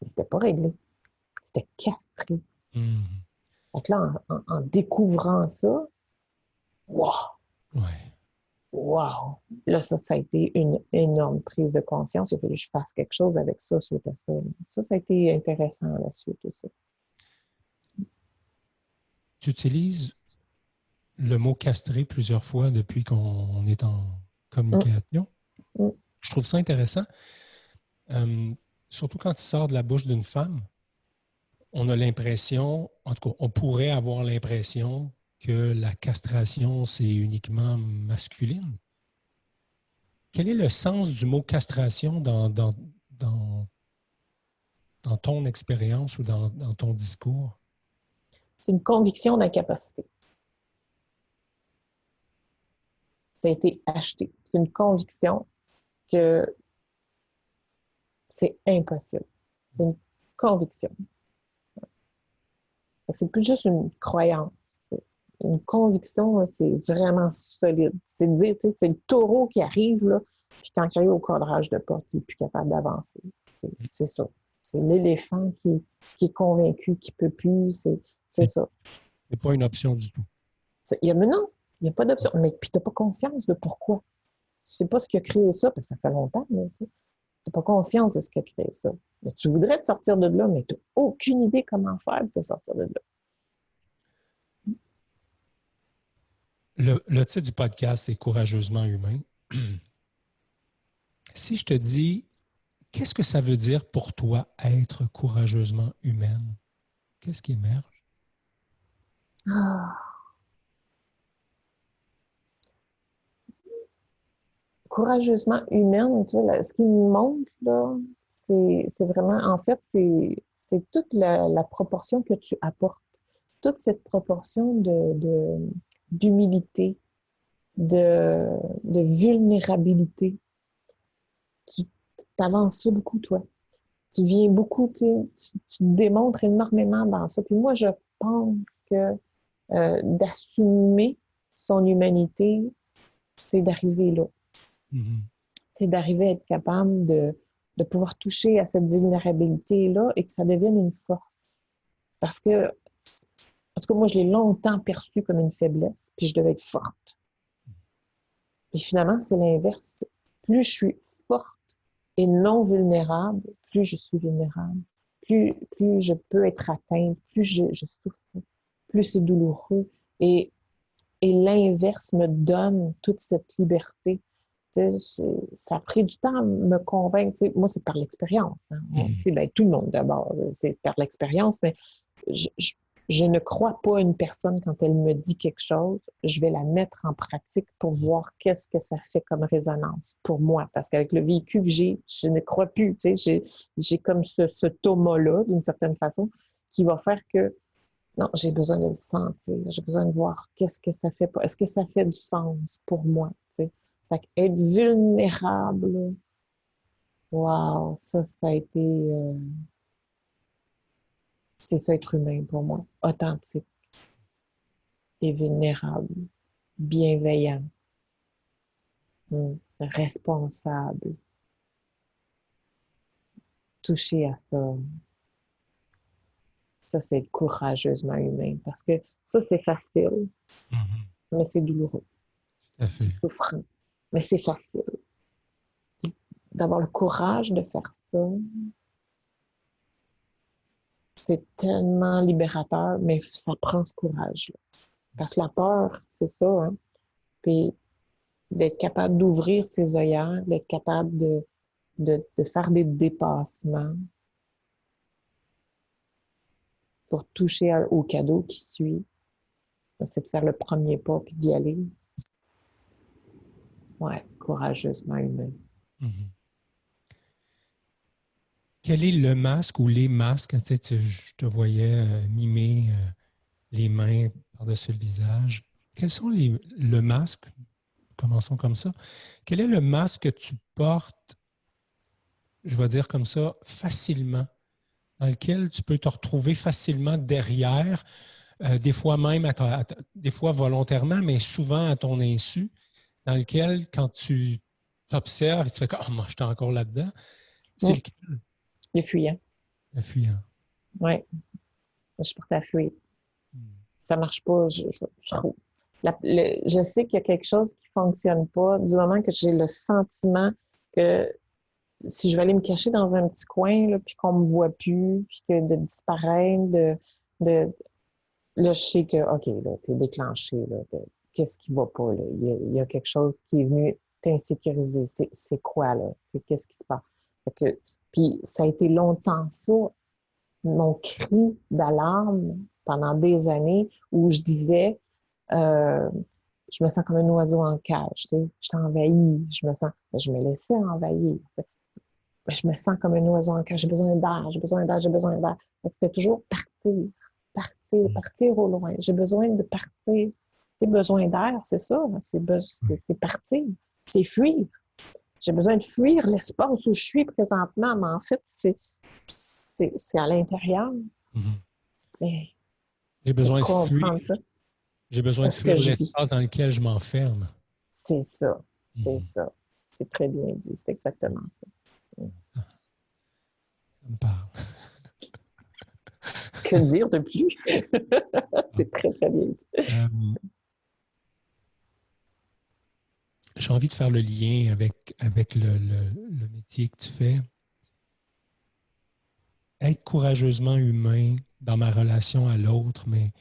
c'était pas réglé. C'était castré. Fait que là, en découvrant ça, wow! Ouais. Wow! Là, ça a été une énorme prise de conscience. Il a fallu que je fasse quelque chose avec ça suite à ça. Ça a été intéressant à la suite aussi. Tu utilises le mot castré plusieurs fois depuis qu'on est en communication. Je trouve ça intéressant. Surtout quand il sort de la bouche d'une femme, on a l'impression, en tout cas, on pourrait avoir l'impression que la castration, c'est uniquement masculine. Quel est le sens du mot castration dans dans ton expérience ou dans ton discours? C'est une conviction d'incapacité. Ça a été acheté. C'est une conviction que c'est impossible. C'est une conviction. C'est plus juste une croyance. Une conviction, c'est vraiment solide. C'est de dire, c'est le taureau qui arrive, là, puis quand il arrive au cadrage de porte, il n'est plus capable d'avancer. C'est ça. C'est l'éléphant qui est convaincu qu'il ne peut plus. C'est ça. C'est pas une option du tout. Mais non, il n'y a pas d'option. Mais puis tu n'as pas conscience de pourquoi. Tu ne sais pas ce qui a créé ça, parce que ça fait longtemps, mais tu n'as pas conscience de ce qui a créé ça. Mais tu voudrais te sortir de là, mais tu n'as aucune idée comment faire pour te sortir de là. Le titre du podcast, c'est Courageusement humain. Si je te dis, qu'est-ce que ça veut dire pour toi être courageusement humaine? Qu'est-ce qui émerge? Ah. Courageusement humaine, tu vois, là, ce qui me montre, là, c'est vraiment, en fait, c'est toute la proportion que tu apportes. Toute cette proportion d'humilité, de vulnérabilité. Tu t'avances ça beaucoup, toi. Tu viens beaucoup, tu démontres énormément dans ça. Puis moi, je pense que d'assumer son humanité, c'est d'arriver là. Mm-hmm. C'est d'arriver à être capable de pouvoir toucher à cette vulnérabilité-là et que ça devienne une force. Parce que, en tout cas, moi, je l'ai longtemps perçu comme une faiblesse, puis je devais être forte. Et finalement, c'est l'inverse. Plus je suis forte et non vulnérable, plus je suis vulnérable. Plus je peux être atteinte, plus je souffre, plus c'est douloureux. Et l'inverse me donne toute cette liberté. Ça a pris du temps à me convaincre. Moi, c'est par l'expérience. Hein. Ben, tout le monde, d'abord, c'est par l'expérience, mais je ne crois pas à une personne quand elle me dit quelque chose. Je vais la mettre en pratique pour voir qu'est-ce que ça fait comme résonance pour moi. Parce qu'avec le vécu que j'ai, je ne crois plus. J'ai comme ce toma-là, d'une certaine façon, qui va faire que non, j'ai besoin de le sentir. J'ai besoin de voir qu'est-ce que ça fait. Est-ce que ça fait du sens pour moi? T'sais? Fait être vulnérable, wow, ça a été... c'est ça être humain pour moi. Authentique et vulnérable, bienveillant, responsable, toucher à ça. Ça, c'est être courageusement humain. Parce que ça, c'est facile, mais c'est douloureux. C'est souffrant, mais c'est facile. D'avoir le courage de faire ça, c'est tellement libérateur, mais ça prend ce courage-là. Parce que la peur, c'est ça, hein? Puis d'être capable d'ouvrir ses œillères, d'être capable de faire des dépassements pour toucher au cadeau qui suit, c'est de faire le premier pas puis d'y aller. Ouais, courageusement humain. Mm-hmm. Quel est le masque ou les masques? Tu sais, je te voyais mimer les mains par-dessus le visage. Quels sont le masque? Commençons comme ça. Quel est le masque que tu portes, je vais dire comme ça, facilement, dans lequel tu peux te retrouver facilement derrière, des fois même, des fois volontairement, mais souvent à ton insu, dans lequel, quand tu t'observes, tu fais comme, oh, moi, je suis encore là-dedans. C'est lequel? Le fuyant. Le fuyant. Oui. Je porte à fuir. Ça marche pas. Je sais qu'il y a quelque chose qui fonctionne pas du moment que j'ai le sentiment que si je vais aller me cacher dans un petit coin, là, puis qu'on me voit plus, puis que de disparaître, là, je sais que, OK, là, t'es déclenché, là, qu'est-ce qui va pas, là? Il y a quelque chose qui est venu t'insécuriser. C'est quoi, là? Qu'est-ce qui se passe? Puis ça a été longtemps ça, mon cri d'alarme pendant des années où je disais, je me sens comme un oiseau en cage, tu sais, je t'envahis, je me laissais envahir. ben, je me sens comme un oiseau quand j'ai besoin d'air, j'ai besoin d'air, j'ai besoin d'air. C'était toujours partir au loin. J'ai besoin de partir. J'ai besoin d'air, c'est ça. C'est partir, c'est fuir. J'ai besoin de fuir l'espace où je suis présentement, mais en fait, c'est à l'intérieur. Mais J'ai faut besoin de fuir. comprendre ça. J'ai besoin de Parce que fuir je vis. l'espace dans lequel je m'enferme. C'est ça. C'est Mhm. ça. C'est très bien dit. C'est exactement ça. Ça me parle. Que dire de plus? C'est très, très bien dit. J'ai envie de faire le lien avec le métier que tu fais. Être courageusement humain dans ma relation à l'autre, mais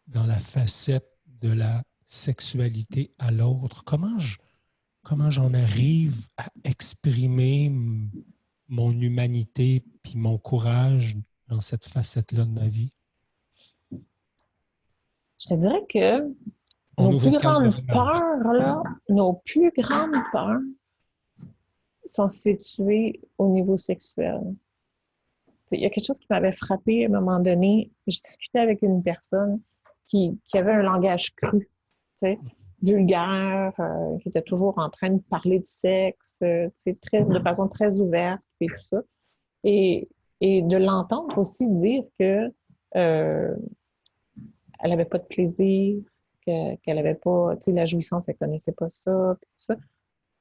dans la facette de la sexualité à l'autre. Comment j'en arrive à exprimer mon humanité puis mon courage dans cette facette-là de ma vie? Je te dirais que On nos ouvre plus une canne de grandes vase. peurs, là, nos plus grandes peurs sont situées au niveau sexuel. Il y a quelque chose qui m'avait frappé à un moment donné. Je discutais avec une personne qui avait un langage cru, vulgaire, qui était toujours en train de parler de sexe, de façon très ouverte et tout ça. Et, et de l'entendre aussi dire que elle n'avait pas de plaisir, qu'elle n'avait pas, la jouissance, elle ne connaissait pas ça, puis tout ça.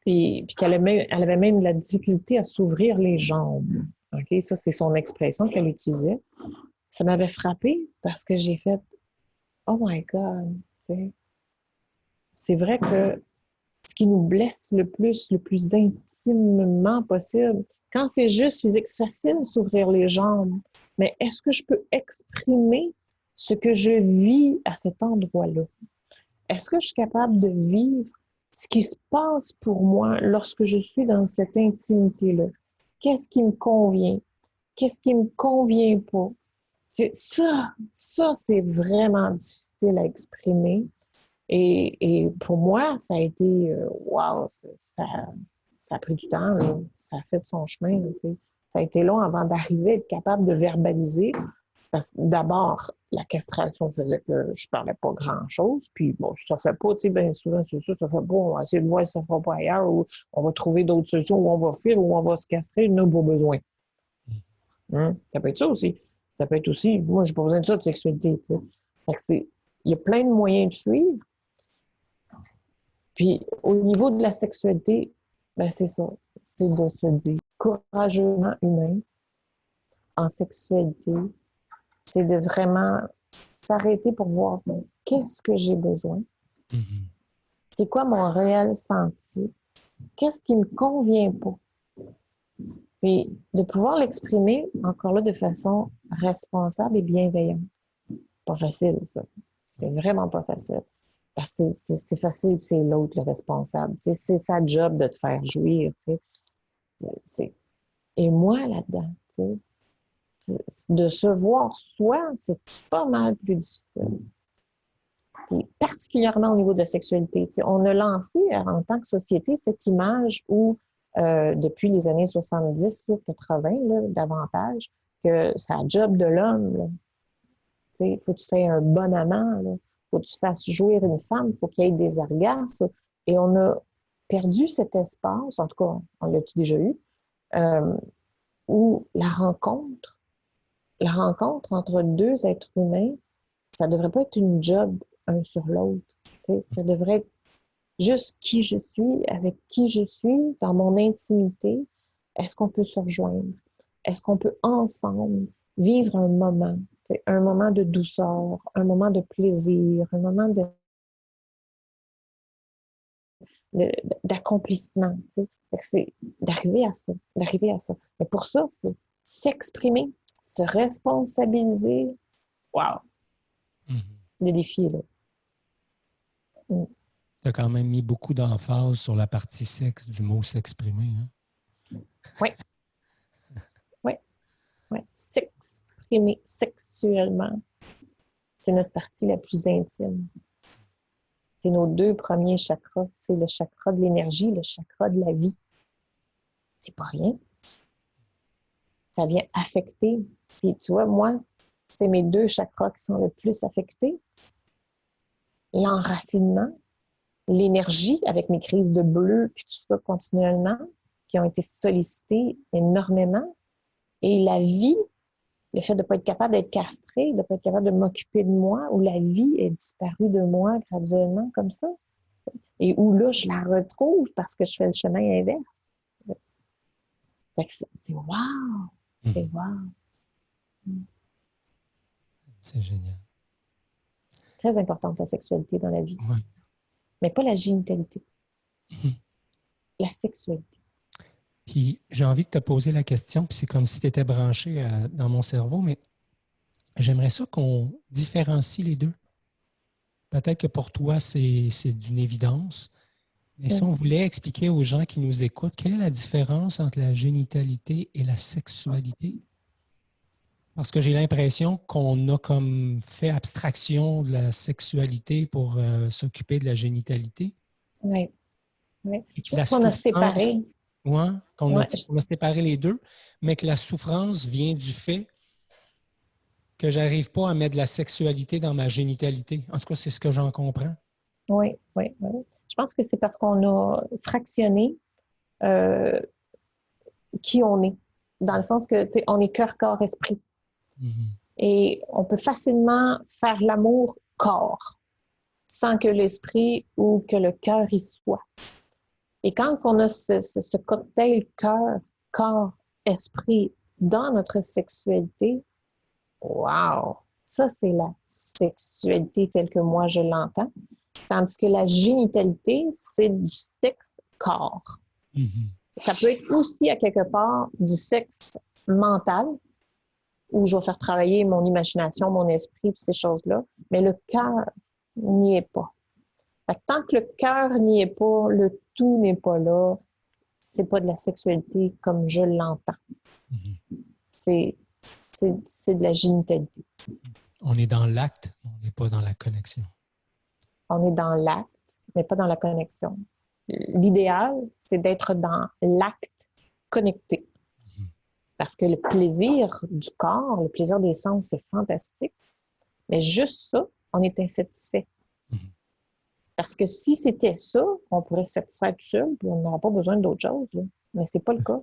Puis elle avait même de la difficulté à s'ouvrir les jambes. OK? Ça, c'est son expression qu'elle utilisait. Ça m'avait frappée parce que j'ai fait Oh my God! T'sais. C'est vrai que ce qui nous blesse le plus intimement possible, quand c'est juste physique, c'est facile de s'ouvrir les jambes. Mais est-ce que je peux exprimer ce que je vis à cet endroit-là? Est-ce que je suis capable de vivre ce qui se passe pour moi lorsque je suis dans cette intimité-là? Qu'est-ce qui me convient? Qu'est-ce qui me convient pas? Ça, c'est vraiment difficile à exprimer. Et pour moi, ça a été, wow, ça a pris du temps, là. Ça a fait son chemin. T'sais. Ça a été long avant d'arriver à être capable de verbaliser. Parce que d'abord, la castration faisait que je parlais pas grand-chose. Puis bon, ça fait pas, tu sais, bien souvent, c'est ça fait pas, on va essayer de voir si ça ne fera pas ailleurs, ou on va trouver d'autres solutions, ou on va fuir, ou on va se castrer, on n'a pas besoin. Ça peut être ça aussi. Ça peut être aussi, moi, j'ai pas besoin de ça de sexualité, tu sais. Fait que il y a plein de moyens de fuir. Puis, au niveau de la sexualité, ben c'est ça. C'est de se dire courageusement humain en sexualité. C'est de vraiment s'arrêter pour voir bon, qu'est-ce que j'ai besoin. Mm-hmm. C'est quoi mon réel senti? Qu'est-ce qui me convient pas? Puis, de pouvoir l'exprimer encore là de façon responsable et bienveillante. Pas facile, ça. C'est vraiment pas facile. Parce que c'est facile, c'est l'autre le responsable. C'est sa job de te faire jouir. Et moi, là-dedans, de se voir soi, c'est pas mal plus difficile. Et particulièrement au niveau de la sexualité. On a lancé en tant que société cette image où, depuis les années 70, 80, là, davantage, que c'est la job de l'homme. Il faut que tu sois un bon amant. Il faut que tu fasses jouir une femme. Il faut qu'il y ait des orgasmes. Et on a perdu cet espace, en tout cas, on l'a-tu déjà eu, où la rencontre entre deux êtres humains, ça ne devrait pas être une job un sur l'autre. Ça devrait être juste qui je suis, avec qui je suis, dans mon intimité. Est-ce qu'on peut se rejoindre? Est-ce qu'on peut ensemble vivre un moment de douceur, un moment de plaisir, un moment d'accomplissement. C'est d'arriver à ça, d'arriver à ça. Mais pour ça, c'est s'exprimer, se responsabiliser. Wow! Mm-hmm. Le défi est là. Tu as quand même mis beaucoup d'emphase sur la partie sexe du mot s'exprimer. Hein? Oui, oui, oui. S'exprimer sexuellement, c'est notre partie la plus intime. C'est nos deux premiers chakras. C'est le chakra de l'énergie, le chakra de la vie. C'est pas rien. ça vient affecter. Puis tu vois, moi, c'est mes 2 chakras qui sont le plus affectés. L'enracinement, l'énergie avec mes crises de bleu, puis tout ça continuellement, qui ont été sollicitées énormément. Et la vie, le fait de ne pas être capable d'être castrée, de ne pas être capable de m'occuper de moi, où la vie est disparue de moi graduellement comme ça. Et où là, je la retrouve parce que je fais le chemin inverse. Fait que c'est wow! C'est wow! C'est génial. Très importante la sexualité dans la vie. Ouais. Mais pas la génitalité. La sexualité. Puis j'ai envie de te poser la question, puis c'est comme si tu étais branché dans mon cerveau, mais j'aimerais ça qu'on différencie les deux. Peut-être que pour toi, c'est d'une évidence, mais si on voulait expliquer aux gens qui nous écoutent, quelle est la différence entre la génitalité et la sexualité? Parce que j'ai l'impression qu'on a comme fait abstraction de la sexualité pour s'occuper de la génitalité. Oui. Oui. Je La pense qu'on a souffrance, séparé. ouais, qu'on Ouais. a séparé les deux, mais que la souffrance vient du fait que j'arrive pas à mettre de la sexualité dans ma génitalité. En tout cas, c'est ce que j'en comprends. Oui, oui, oui. Je pense que c'est parce qu'on a fractionné qui on est. Dans le sens que, tu sais, on est cœur, corps, esprit. Et on peut facilement faire l'amour corps sans que l'esprit ou que le cœur y soit. Et quand on a ce cocktail cœur, corps, esprit dans notre sexualité, wow! Ça, c'est la sexualité telle que moi je l'entends. Tandis que la génitalité, c'est du sexe corps. Ça peut être aussi, à quelque part, du sexe mental, où je vais faire travailler mon imagination, mon esprit, puis ces choses-là. Mais le cœur n'y est pas. Fait que tant que le cœur n'y est pas, le tout n'est pas là, c'est pas de la sexualité comme je l'entends. C'est de la génitalité. On est dans l'acte, on n'est pas dans la connexion. On est dans l'acte, mais pas dans la connexion. L'idéal, c'est d'être dans l'acte connecté. Parce que le plaisir du corps, le plaisir des sens, c'est fantastique. Mais juste ça, on est insatisfait. Parce que si c'était ça, on pourrait se satisfaire tout seul, puis on n'aura pas besoin d'autre chose. Là. Mais c'est pas le cas.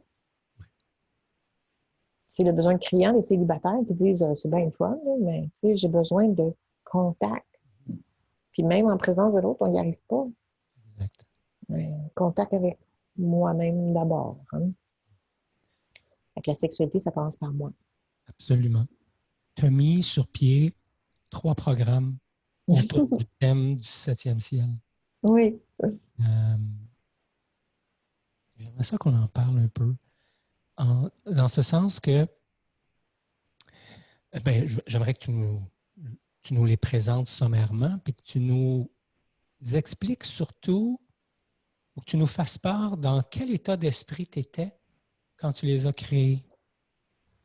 C'est le besoin criant des célibataires qui disent c'est bien une fois, là, mais j'ai besoin de contact. Puis même en présence de l'autre, on n'y arrive pas. Exact. Mais contact avec moi-même d'abord. Hein? Avec la sexualité, ça commence par moi. Absolument. Tu as mis sur pied 3 programmes autour du thème du 7e ciel. Oui. J'aimerais ça qu'on en parle un peu. Dans ce sens que j'aimerais que tu nous les présentes sommairement, puis que tu nous expliques surtout, ou que tu nous fasses part dans quel état d'esprit tu étais quand tu les as créés.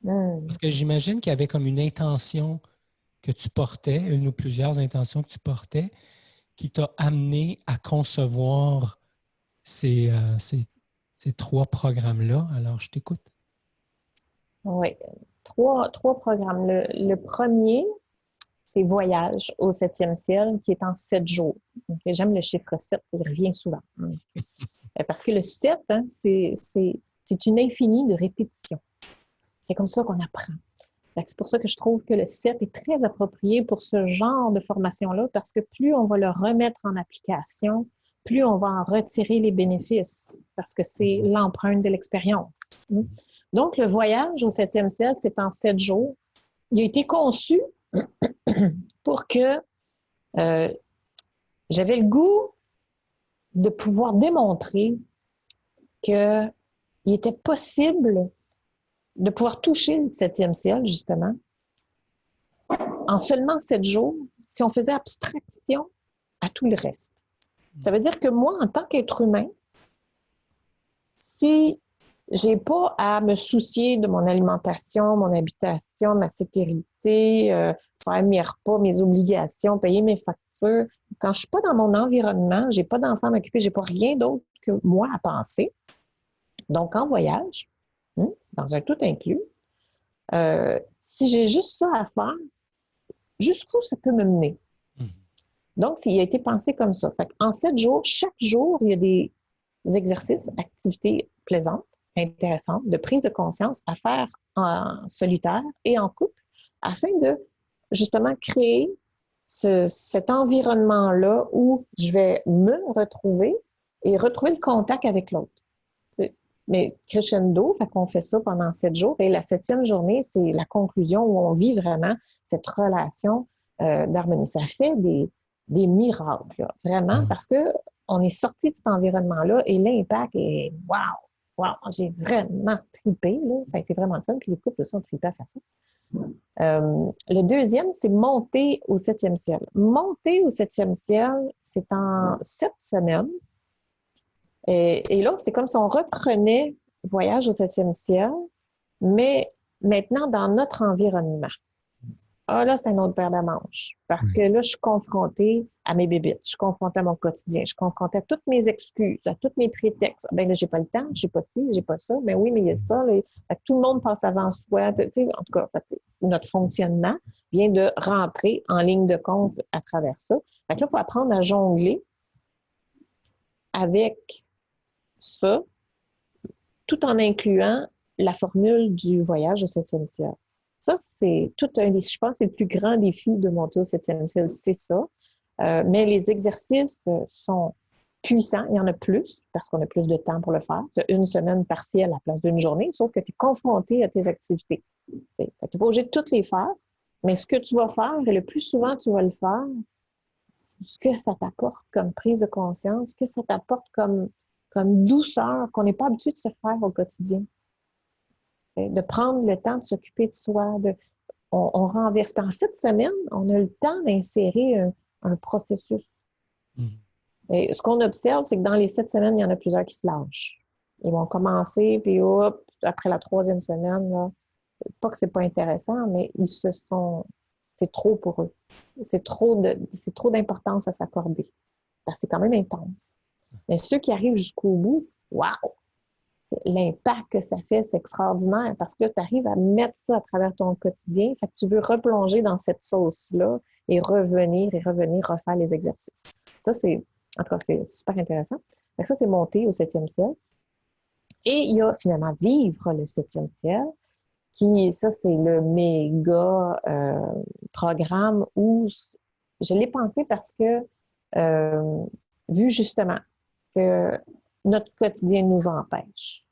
Parce que j'imagine qu'il y avait comme une intention que tu portais, une ou plusieurs intentions que tu portais, qui t'a amené à concevoir ces 3 programmes-là. Alors, je t'écoute. Oui. Trois programmes. Le premier, c'est Voyage au 7e ciel, qui est en 7 jours. Donc, j'aime le chiffre 7, il revient souvent. Parce que le 7, hein, c'est une infinie de répétition. C'est comme ça qu'on apprend. C'est pour ça que je trouve que le 7 est très approprié pour ce genre de formation-là, parce que plus on va le remettre en application, plus on va en retirer les bénéfices, parce que c'est l'empreinte de l'expérience. Donc, le voyage au 7e ciel, c'est en 7 jours. Il a été conçu pour que j'avais le goût de pouvoir démontrer qu'il était possible de pouvoir toucher le 7e ciel, justement, en seulement 7 jours, si on faisait abstraction à tout le reste. Ça veut dire que moi, en tant qu'être humain, si j'ai pas à me soucier de mon alimentation, mon habitation, ma sécurité, faire mes repas, mes obligations, payer mes factures, quand je suis pas dans mon environnement, j'ai pas d'enfant à m'occuper, j'ai pas rien d'autre que moi à penser. Donc, en voyage, dans un tout inclus, Si j'ai juste ça à faire, jusqu'où ça peut me mener? Mhm. Donc, il a été pensé comme ça. Fait en 7 jours, chaque jour, il y a des exercices, activités plaisantes, intéressantes, de prise de conscience à faire en solitaire et en couple afin de justement créer cet environnement-là où je vais me retrouver et retrouver le contact avec l'autre. Mais crescendo, fait qu'on fait ça pendant 7 jours et la 7e journée, c'est la conclusion où on vit vraiment cette relation d'harmonie. Ça fait des miracles, là, vraiment, parce que on est sorti de cet environnement-là et l'impact est wow! Wow! J'ai vraiment trippé, là. Ça a été vraiment le fun. Puis les couples aussi ont trippé à faire ça. Le deuxième, c'est monter au 7e ciel. Monter au 7e ciel, c'est en 7 semaines. Et là, c'est comme si on reprenait Voyage au 7e ciel, mais maintenant dans notre environnement. Ah, là, c'est un autre paire de manches. Parce que là, je suis confrontée à mes bébites, je suis confrontée à mon quotidien, je suis confrontée à toutes mes excuses, à tous mes prétextes. Ben là, j'ai pas le temps, j'ai pas ci, j'ai pas ça. Mais oui, mais il y a ça. Là. Tout le monde passe avant soi. Tu sais, en tout cas, notre fonctionnement vient de rentrer en ligne de compte à travers ça. Fait que là, il faut apprendre à jongler avec ça, tout en incluant la formule du voyage au 7e ciel. Ça, c'est tout un défi. Je pense que c'est le plus grand défi de monter au 7e ciel, c'est ça. Mais les exercices sont puissants. Il y en a plus parce qu'on a plus de temps pour le faire. Tu as une semaine partielle à la place d'une journée, sauf que tu es confronté à tes activités. Tu n'es pas obligé de toutes les faire, mais ce que tu vas faire, et le plus souvent tu vas le faire, ce que ça t'apporte comme prise de conscience, ce que ça t'apporte comme douceur qu'on n'est pas habitué de se faire au quotidien. De prendre le temps de s'occuper de soi. On renverse. Puis en 7 semaines, on a le temps d'insérer un processus. Et ce qu'on observe, c'est que dans les 7 semaines, il y en a plusieurs qui se lâchent. Ils vont commencer, puis hop, après la 3e semaine, là, pas que c'est pas intéressant, mais c'est trop pour eux. C'est trop d'importance à s'accorder. Parce que c'est quand même intense. Mais ceux qui arrivent jusqu'au bout, waouh! L'impact que ça fait, c'est extraordinaire parce que tu arrives à mettre ça à travers ton quotidien. Fait que tu veux replonger dans cette sauce-là et revenir, refaire les exercices. Ça, en tout cas, c'est super intéressant. Fait que ça, c'est monter au 7e ciel. Et il y a finalement vivre le 7e ciel, ça, c'est le méga programme où je l'ai pensé parce que, vu justement que notre quotidien nous empêche.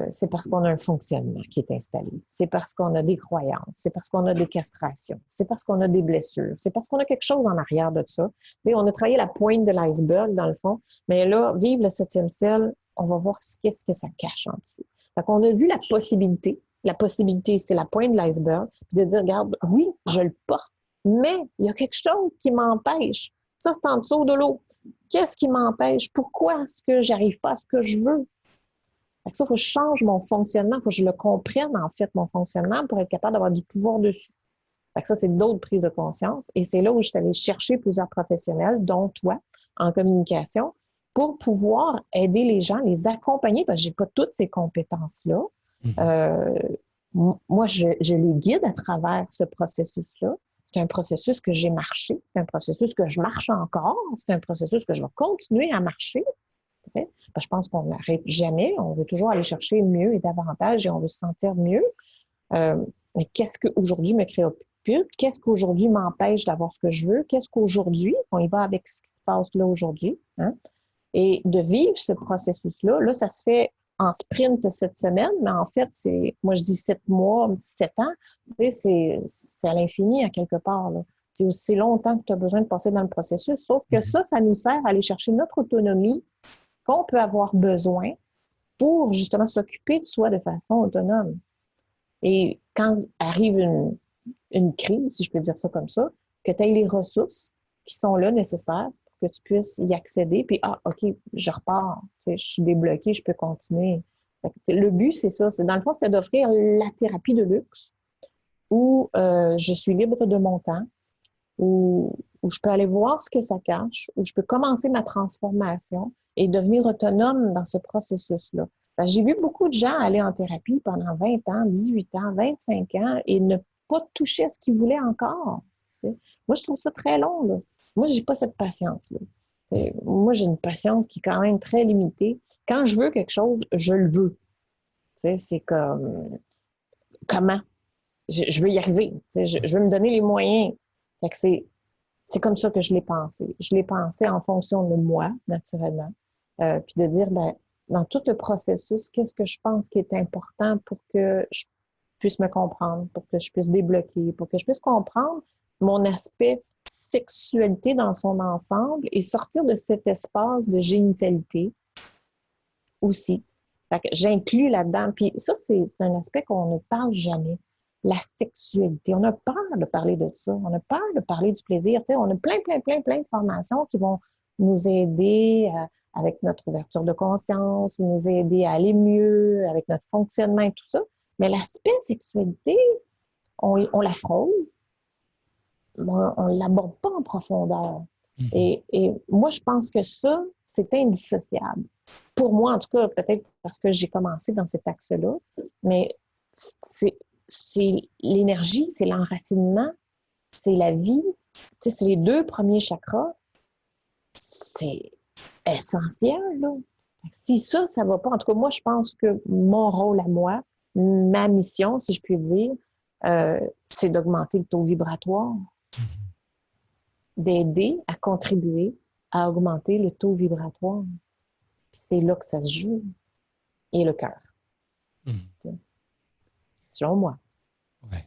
C'est parce qu'on a un fonctionnement qui est installé. C'est parce qu'on a des croyances. C'est parce qu'on a des castrations. C'est parce qu'on a des blessures. C'est parce qu'on a quelque chose en arrière de ça. T'sais, on a travaillé la pointe de l'iceberg, dans le fond. Mais là, vivre le 7e ciel, on va voir qu'est-ce que ça cache en dessous. Fait qu'on a vu la possibilité. La possibilité, c'est la pointe de l'iceberg. Puis de dire, regarde, oui, je le porte. Mais il y a quelque chose qui m'empêche. Ça, c'est en dessous de l'eau. Qu'est-ce qui m'empêche? Pourquoi est-ce que j'arrive pas à ce que je veux? Fait que ça, il faut que je change mon fonctionnement, il faut que je le comprenne, en fait, mon fonctionnement, pour être capable d'avoir du pouvoir dessus. Fait que ça, c'est d'autres prises de conscience. Et c'est là où je suis allée chercher plusieurs professionnels, dont toi, en communication, pour pouvoir aider les gens, les accompagner, parce que je n'ai pas toutes ces compétences-là. Moi, je les guide à travers ce processus-là. C'est un processus que j'ai marché, c'est un processus que je marche encore, c'est un processus que je vais continuer à marcher. Je pense qu'on n'arrête jamais. On veut toujours aller chercher mieux et davantage et on veut se sentir mieux. Mais qu'est-ce qu'aujourd'hui me préoccupe? Qu'est-ce qu'aujourd'hui m'empêche d'avoir ce que je veux? Qu'est-ce qu'aujourd'hui, on y va avec ce qui se passe là aujourd'hui, hein? Et de vivre ce processus-là, là, ça se fait en sprint cette semaine, mais en fait, moi je dis 7 mois, 7 ans, tu sais, c'est à l'infini à quelque part, là. C'est aussi longtemps que tu as besoin de passer dans le processus, sauf que ça nous sert à aller chercher notre autonomie qu'on peut avoir besoin pour justement s'occuper de soi de façon autonome. Et quand arrive une crise, si je peux dire ça comme ça, que tu aies les ressources qui sont là nécessaires pour que tu puisses y accéder, puis OK, je repars, je suis débloquée, je peux continuer. Le but, c'est ça. Dans le fond, c'est d'offrir la thérapie de luxe où je suis libre de mon temps, où je peux aller voir ce que ça cache, où je peux commencer ma transformation et devenir autonome dans ce processus-là. Ben, j'ai vu beaucoup de gens aller en thérapie pendant 20 ans, 18 ans, 25 ans et ne pas toucher à ce qu'ils voulaient encore. T'sais. Moi, je trouve ça très long, là. Moi, j'ai pas cette patience-là. Moi, j'ai une patience qui est quand même très limitée. Quand je veux quelque chose, je le veux. C'est comme comment? Je veux y arriver. Je veux me donner les moyens. Fait que c'est comme ça que je l'ai pensé. Je l'ai pensé en fonction de moi, naturellement. Puis de dire, ben, dans tout le processus, qu'est-ce que je pense qui est important pour que je puisse me comprendre, pour que je puisse débloquer, pour que je puisse comprendre mon aspect sexualité dans son ensemble et sortir de cet espace de génitalité aussi. Fait que j'inclus là-dedans. Puis ça, c'est un aspect qu'on ne parle jamais. La sexualité. On a peur de parler de ça. On a peur de parler du plaisir. Tu sais, on a plein de formations qui vont nous aider avec notre ouverture de conscience, ou nous aider à aller mieux avec notre fonctionnement et tout ça. Mais l'aspect sexualité, on la frôle, on ne l'aborde pas en profondeur. Et moi, je pense que ça, c'est indissociable. Pour moi, en tout cas, peut-être parce que j'ai commencé dans cet axe-là, mais c'est l'énergie, c'est l'enracinement, c'est la vie. Tu sais, c'est les deux premiers chakras. C'est essentiel, là. Si ça ne va pas, en tout cas, moi, je pense que mon rôle à moi, ma mission, si je puis dire, c'est d'augmenter le taux vibratoire, d'aider à contribuer à augmenter le taux vibratoire. Puis c'est là que ça se joue. Et le cœur. Selon moi. Oui.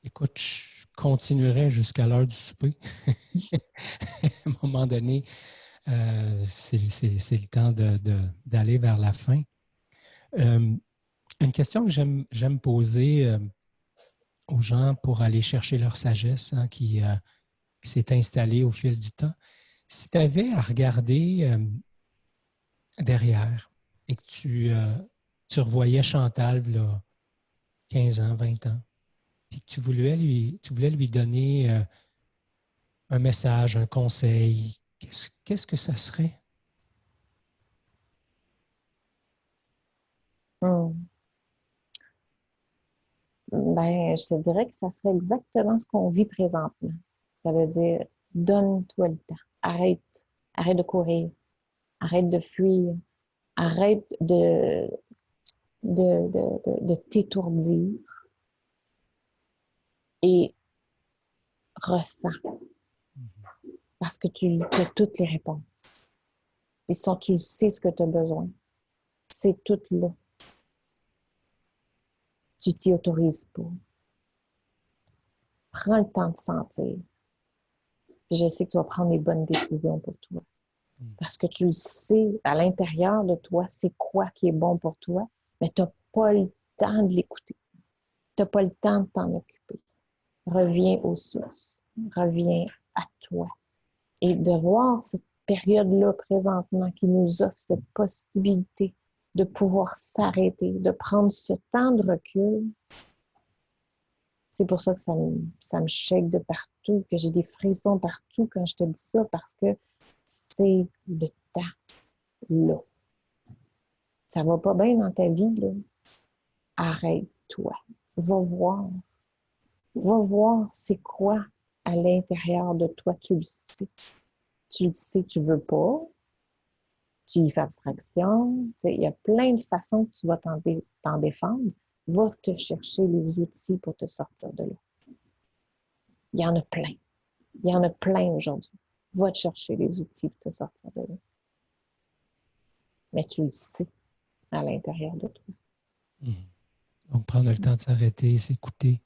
Écoute, je continuerai jusqu'à l'heure du souper. À un moment donné, c'est le temps d'aller vers la fin. Une question que j'aime poser aux gens pour aller chercher leur sagesse hein, qui s'est installée au fil du temps. Si tu avais à regarder derrière et que tu revoyais Chantal là, 15 ans, 20 ans, puis que tu voulais lui donner un message, un conseil, qu'est-ce que ça serait? Ben, je te dirais que ça serait exactement ce qu'on vit présentement. Ça veut dire, donne-toi le temps. Arrête de courir. Arrête de fuir. Arrête de t'étourdir et ressens. Parce que tu as toutes les réponses. Tu le sais ce que tu as besoin. C'est tout là. Tu t'y autorises pas. Prends le temps de sentir. Puis je sais que tu vas prendre les bonnes décisions pour toi. Parce que tu le sais à l'intérieur de toi, c'est quoi qui est bon pour toi, mais tu n'as pas le temps de l'écouter. Tu n'as pas le temps de t'en occuper. Reviens aux sources. Reviens à toi. Et de voir cette période-là présentement qui nous offre cette possibilité de pouvoir s'arrêter, de prendre ce temps de recul, c'est pour ça que ça me shake de partout, que j'ai des frissons partout quand je te dis ça, parce que c'est de temps là. Ça va pas bien dans ta vie, là. Arrête-toi. Va voir. Va voir c'est quoi à l'intérieur de toi. Tu le sais. Tu le sais, tu veux pas. Tu y fais abstraction. Il y a plein de façons que tu vas t'en défendre. Va te chercher les outils pour te sortir de là. Il y en a plein. Il y en a plein aujourd'hui. Va te chercher les outils pour te sortir de là. Mais tu le sais à l'intérieur de toi. Donc, prendre le temps de s'arrêter, s'écouter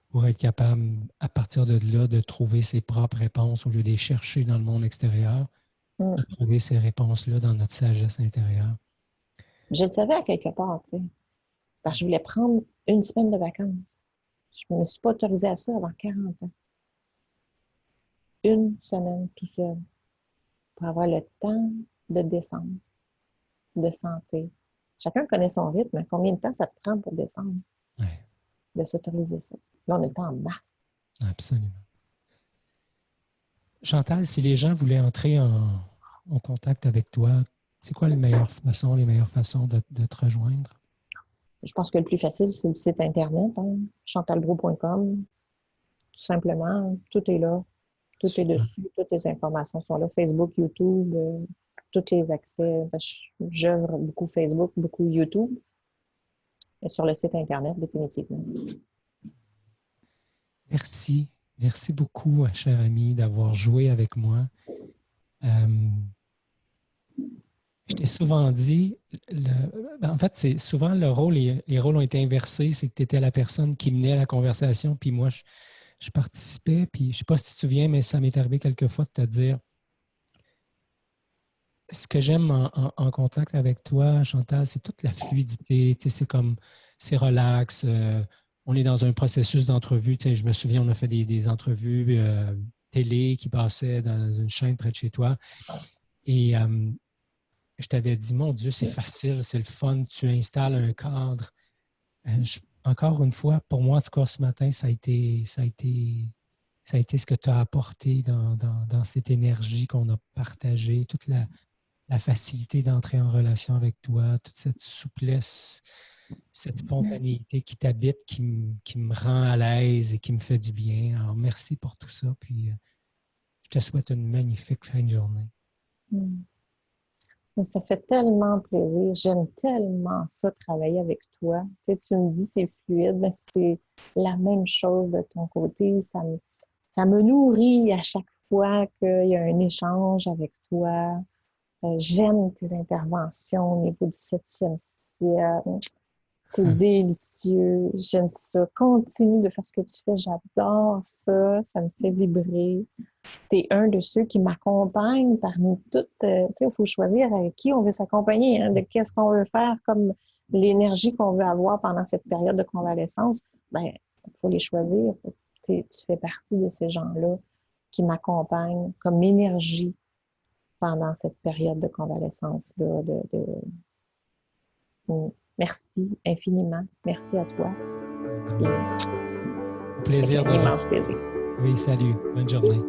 pour être capable, à partir de là, de trouver ses propres réponses au lieu de les chercher dans le monde extérieur, de trouver ces réponses-là dans notre sagesse intérieure. Je le savais à quelque part, tu sais. Parce que je voulais prendre une semaine de vacances. Je ne me suis pas autorisée à ça avant 40 ans. Une semaine tout seul pour avoir le temps de descendre, de sentir. Chacun connaît son rythme. Combien de temps ça te prend pour descendre? Ouais. De s'autoriser ça. Là, on a le temps en masse. Absolument. Chantal, si les gens voulaient entrer en contact avec toi, C'est quoi les meilleures façons de te rejoindre? Je pense que le plus facile, c'est le site Internet, hein, chantalbrault.com. Tout simplement, tout est là. Tout est Super. dessus. Toutes les informations sont là. Facebook, YouTube, tous les accès. J'œuvre beaucoup Facebook, beaucoup YouTube. Et sur le site Internet, définitivement. Merci. Merci beaucoup, cher ami, d'avoir joué avec moi. Je t'ai souvent dit, en fait, c'est souvent le rôle, les rôles ont été inversés, c'est que tu étais la personne qui menait la conversation, puis moi, je participais, puis je ne sais pas si tu te souviens, mais ça m'est arrivé quelquefois de te dire, ce que j'aime en contact avec toi, Chantal, c'est toute la fluidité, tu sais, c'est comme, c'est relax, on est dans un processus d'entrevue, tu sais, je me souviens, on a fait des entrevues télé qui passaient dans une chaîne près de chez toi, et je t'avais dit, mon Dieu, c'est facile, c'est le fun, tu installes un cadre. Encore une fois, pour moi, en tout cas, ce matin, ça a été ce que tu as apporté dans cette énergie qu'on a partagée, toute la facilité d'entrer en relation avec toi, toute cette souplesse, cette spontanéité qui t'habite, qui me rend à l'aise et qui me fait du bien. Alors, merci pour tout ça. Puis, je te souhaite une magnifique fin de journée. Mm. Ça fait tellement plaisir. J'aime tellement ça, travailler avec toi. Tu sais, tu me dis c'est fluide, mais c'est la même chose de ton côté. Ça me nourrit à chaque fois qu'il y a un échange avec toi. J'aime tes interventions au niveau du 7e ciel. C'est délicieux. J'aime ça. Continue de faire ce que tu fais. J'adore ça. Ça me fait vibrer. Tu es un de ceux qui m'accompagnent parmi toutes. Tu sais, il faut choisir avec qui on veut s'accompagner, hein, de qu'est-ce qu'on veut faire, comme l'énergie qu'on veut avoir pendant cette période de convalescence. Ben, il faut les choisir. Tu fais partie de ces gens-là qui m'accompagnent comme énergie pendant cette période de convalescence-là. Merci infiniment. Merci à toi. Plaisir de un immense plaisir. Oui, salut. Bonne journée.